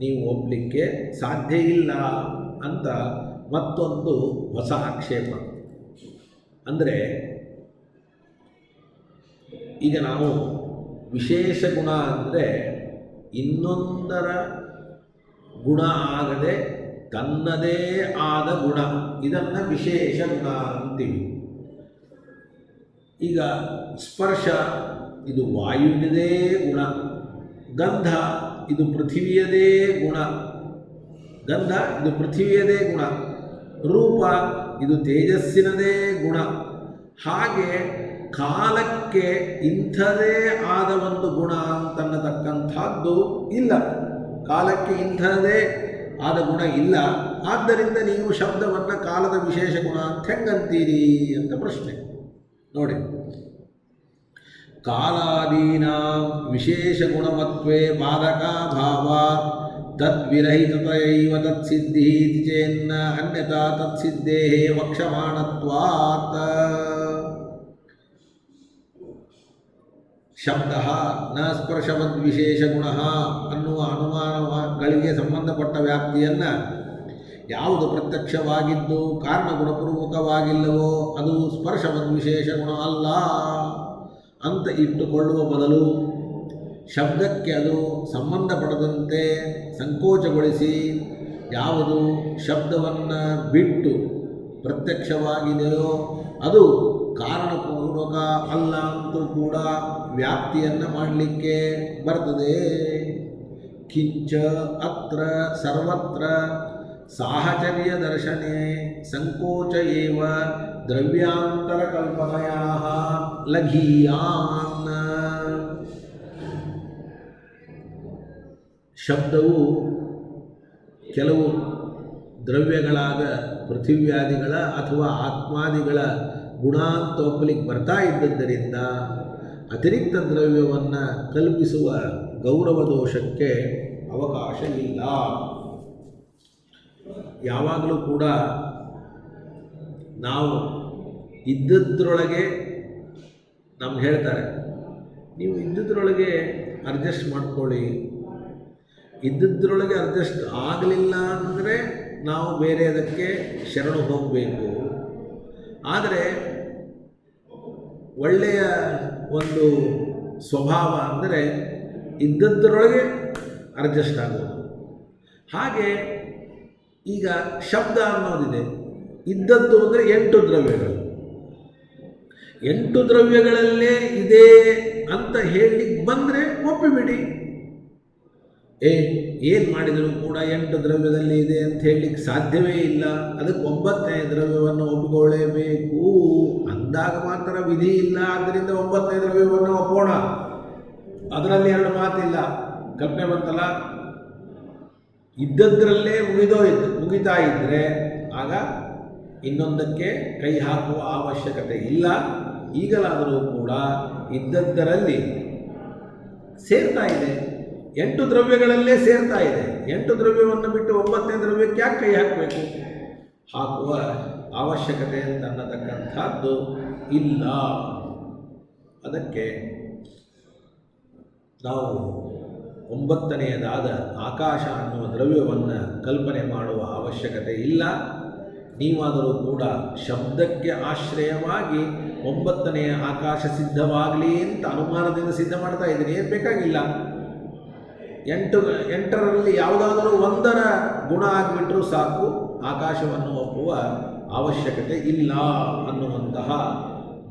ನೀವು ಒಪ್ಪಲಿಕ್ಕೆ ಸಾಧ್ಯ ಇಲ್ಲ ಅಂತ ಮತ್ತೊಂದು ಹೊಸ ಆಕ್ಷೇಪ. ಅಂದರೆ ಈಗ ನಾವು ವಿಶೇಷ ಗುಣ ಅಂದರೆ ಇನ್ನೊಂದರ ಗುಣ ಆಗದೆ ತನ್ನದೇ ಆದ ಗುಣ, ಇದನ್ನು ವಿಶೇಷ ಗುಣ ಅಂತೀವಿ. ಈಗ ಸ್ಪರ್ಶ ಇದು ವಾಯುವಿನದೇ ಗುಣ, ಗಂಧ ಇದು ಪೃಥಿವಿಯದೇ ಗುಣ, ರೂಪ ಇದು ತೇಜಸ್ಸಿನದೇ ಗುಣ. ಹಾಗೆ ಕಾಲಕ್ಕೆ ಇಂಥದೇ ಆದ ಒಂದು ಗುಣ ಅಂತನ್ನತಕ್ಕಂಥದ್ದು ಇಲ್ಲ. ಕಾಲಕ್ಕೆ ಇಂಥದೇ ಆದ ಗುಣ ಇಲ್ಲ. ಆದ್ದರಿಂದ ನೀವು ಶಬ್ದವನ್ನು ಕಾಲದ ವಿಶೇಷ ಗುಣ ಅಂತ ಹೆಂಗಂತೀರಿ ಅಂತ ಪ್ರಶ್ನೆ. ನೋಡಿ, ಕಾಲಾದೀನಾಂ ವಿಶೇಷಗುಣಮತ್ವೇ ಬಾಧಕಾಭಾವಾತ್ ತದ್ವಿರಹಿತತಯೈವ ತತ್ಸಿದ್ಧಿ ಚೇನ್ನ ಅನ್ಯಥಾ ತತ್ಸಿದ್ಧೇಃ ವಕ್ಷ್ಯಮಾಣತ್ವಾತ್. ಶಬ್ದ ನ ಸ್ಪರ್ಶವದ್ವಿಶೇಷಗುಣ ಅನ್ನುವ ಅನುಮಾನಗಳಿಗೆ ಸಂಬಂಧಪಟ್ಟ ವ್ಯಾಪ್ತಿಯನ್ನು ಯಾವುದು ಪ್ರತ್ಯಕ್ಷವಾಗಿದ್ದು ಕಾರಣಗುಣಪೂರ್ವಕವಾಗಿಲ್ಲವೋ ಅದು ಸ್ಪರ್ಶವದ್ವಿಶೇಷ ಗುಣ ಅಲ್ಲ ಅಂತ ಇಟ್ಟುಕೊಳ್ಳುವ ಬದಲು ಶಬ್ದಕ್ಕೆ ಅದು ಸಂಬಂಧಪಡದಂತೆ ಸಂಕೋಚಗೊಳಿಸಿ ಯಾವುದು ಶಬ್ದವನ್ನು ಬಿಟ್ಟು ಪ್ರತ್ಯಕ್ಷವಾಗಿದೆಯೋ ಅದು ಕಾರಣಪೂರ್ವಕ ಅಲ್ಲ ಅಂತೂ ಕೂಡ ವ್ಯಾಪ್ತಿಯನ್ನು ಮಾಡಲಿಕ್ಕೆ ಬರ್ತದೆ. ಕಿಂಚ ಅತ್ರ ಸರ್ವತ್ರ ಸಾಹಚರ್ಯ ದರ್ಶನೆ ಸಂಕೋಚ ಏವ ದ್ರವ್ಯಾಂತರ ಕಲ್ಪನೆಯ ಲಘೀಯಾನ್. ಶಬ್ದವು ಕೆಲವು ದ್ರವ್ಯಗಳಾದ ಪೃಥಿವ್ಯಾದಿಗಳ ಅಥವಾ ಆತ್ಮಾದಿಗಳ ಗುಣ ಅಂತ ಒಪ್ಪಲಿಕ್ಕೆ ಬರ್ತಾ ಇದ್ದದ್ದರಿಂದ ಅತಿರಿಕ್ತ ದ್ರವ್ಯವನ್ನು ಕಲ್ಪಿಸುವ ಗೌರವ ದೋಷಕ್ಕೆ ಅವಕಾಶ ಇಲ್ಲ. ಯಾವಾಗಲೂ ಕೂಡ ನಾವು ಇದ್ದದ್ರೊಳಗೆ ನಮ್ಗೆ ಹೇಳ್ತಾರೆ, ನೀವು ಇದ್ದದ್ರೊಳಗೆ ಅಡ್ಜಸ್ಟ್ ಮಾಡ್ಕೊಳ್ಳಿ, ಇದ್ದದ್ರೊಳಗೆ ಅಡ್ಜಸ್ಟ್ ಆಗಲಿಲ್ಲ ಅಂದರೆ ನಾವು ಬೇರೆದಕ್ಕೆ ಶರಣು ಹೋಗಬೇಕು. ಆದರೆ ಒಳ್ಳೆಯ ಒಂದು ಸ್ವಭಾವ ಅಂದರೆ ಇದ್ದದ್ರೊಳಗೆ ಅಡ್ಜಸ್ಟ್ ಆಗೋದು. ಹಾಗೆ ಈಗ ಶಬ್ದ ಅನ್ನೋದಿದೆ, ಇದ್ದದ್ದು ಅಂದರೆ 8 ದ್ರವ್ಯಗಳು, 8 ದ್ರವ್ಯಗಳಲ್ಲೇ ಇದೆ ಅಂತ ಹೇಳಲಿಕ್ಕೆ ಬಂದರೆ ಒಪ್ಪಿಬಿಡಿ. ಏನು ಮಾಡಿದರೂ ಕೂಡ 8 ದ್ರವ್ಯದಲ್ಲಿ ಇದೆ ಅಂತ ಹೇಳಲಿಕ್ಕೆ ಸಾಧ್ಯವೇ ಇಲ್ಲ, ಅದಕ್ಕೆ 9ನೇ ದ್ರವ್ಯವನ್ನು ಒಪ್ಪಿಕೊಳ್ಳೇಬೇಕು ಅಂದಾಗ ಮಾತ್ರ ವಿಧಿ ಇಲ್ಲ. ಆದ್ದರಿಂದ 9ನೇ ದ್ರವ್ಯವನ್ನು ಒಪ್ಪೋಣ, ಅದರಲ್ಲಿ 2 ಮಾತಿಲ್ಲ. ಕಲ್ಪನೆ ಬಂತಲ್ಲ, ಇದ್ದದ್ರಲ್ಲೇ ಮುಗಿತಾ ಇದ್ದರೆ ಆಗ ಇನ್ನೊಂದಕ್ಕೆ ಕೈ ಹಾಕುವ ಅವಶ್ಯಕತೆ ಇಲ್ಲ. ಈಗಲಾದರೂ ಕೂಡ ಇದ್ದದ್ದರಲ್ಲಿ ಸೇರ್ತಾ ಇದೆ, 8 ದ್ರವ್ಯಗಳಲ್ಲೇ ಸೇರ್ತಾ ಇದೆ. 8 ದ್ರವ್ಯವನ್ನು ಬಿಟ್ಟು 9ನೇ ದ್ರವ್ಯಕ್ಕೆ ಯಾಕೆ ಕೈ ಹಾಕಬೇಕು? ಹಾಕುವ ಅವಶ್ಯಕತೆ ಅಂತ ಅನ್ನತಕ್ಕಂಥದ್ದು ಇಲ್ಲ. ಅದಕ್ಕೆ ನಾವು 9ನೇದಾದ ಆಕಾಶ ಅನ್ನುವ ದ್ರವ್ಯವನ್ನು ಕಲ್ಪನೆ ಮಾಡುವ ಅವಶ್ಯಕತೆ ಇಲ್ಲ. ನೀವಾದರೂ ಕೂಡ ಶಬ್ದಕ್ಕೆ ಆಶ್ರಯವಾಗಿ 9ನೇ ಆಕಾಶ ಸಿದ್ಧವಾಗಲಿ ಅಂತ ಅನುಮಾನದಿಂದ ಸಿದ್ಧ ಮಾಡ್ತಾ ಇದ್ದೀನಿ. ಏನು ಬೇಕಾಗಿಲ್ಲ, 8ರಲ್ಲಿ ಯಾವುದಾದರೂ 1ರ ಗುಣ ಆಗಿಬಿಟ್ರೂ ಸಾಕು, ಆಕಾಶವನ್ನು ಒಪ್ಪುವ ಅವಶ್ಯಕತೆ ಇಲ್ಲ ಅನ್ನುವಂತಹ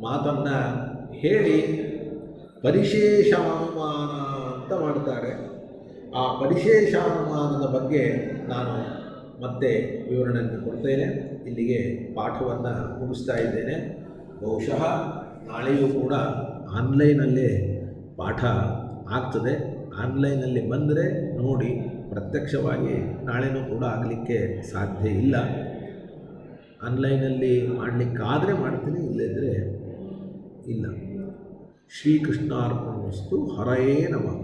ಮಾತನ್ನು ಹೇಳಿ ಪರಿಶೇಷಾನುಮಾನ ಅಂತ ಮಾಡ್ತಾರೆ. ಆ ಪರಿಶೇಷಾನುಮಾನದ ಬಗ್ಗೆ ನಾನು ಮತ್ತೆ ವಿವರಣೆಯನ್ನು ಕೊಡ್ತೇನೆ. ಇಲ್ಲಿಗೆ ಪಾಠವನ್ನು ಮುಗಿಸ್ತಾ ಇದ್ದೇನೆ. ಬಹುಶಃ ನಾಳೆಯೂ ಕೂಡ ಆನ್ಲೈನಲ್ಲೇ ಪಾಠ ಆಗ್ತದೆ. ಆನ್ಲೈನಲ್ಲಿ ಬಂದರೆ ನೋಡಿ, ಪ್ರತ್ಯಕ್ಷವಾಗಿ ನಾಳೆನೂ ಕೂಡ ಆಗಲಿಕ್ಕೆ ಸಾಧ್ಯ ಇಲ್ಲ. ಆನ್ಲೈನಲ್ಲಿ ಮಾಡಲಿಕ್ಕಾದರೆ ಮಾಡ್ತೀನಿ, ಇಲ್ಲದಿದ್ದರೆ ಇಲ್ಲ. ಶ್ರೀಕೃಷ್ಣಾರ್ಪಣಮಸ್ತು. ಹರಯೇ ನಮಃ.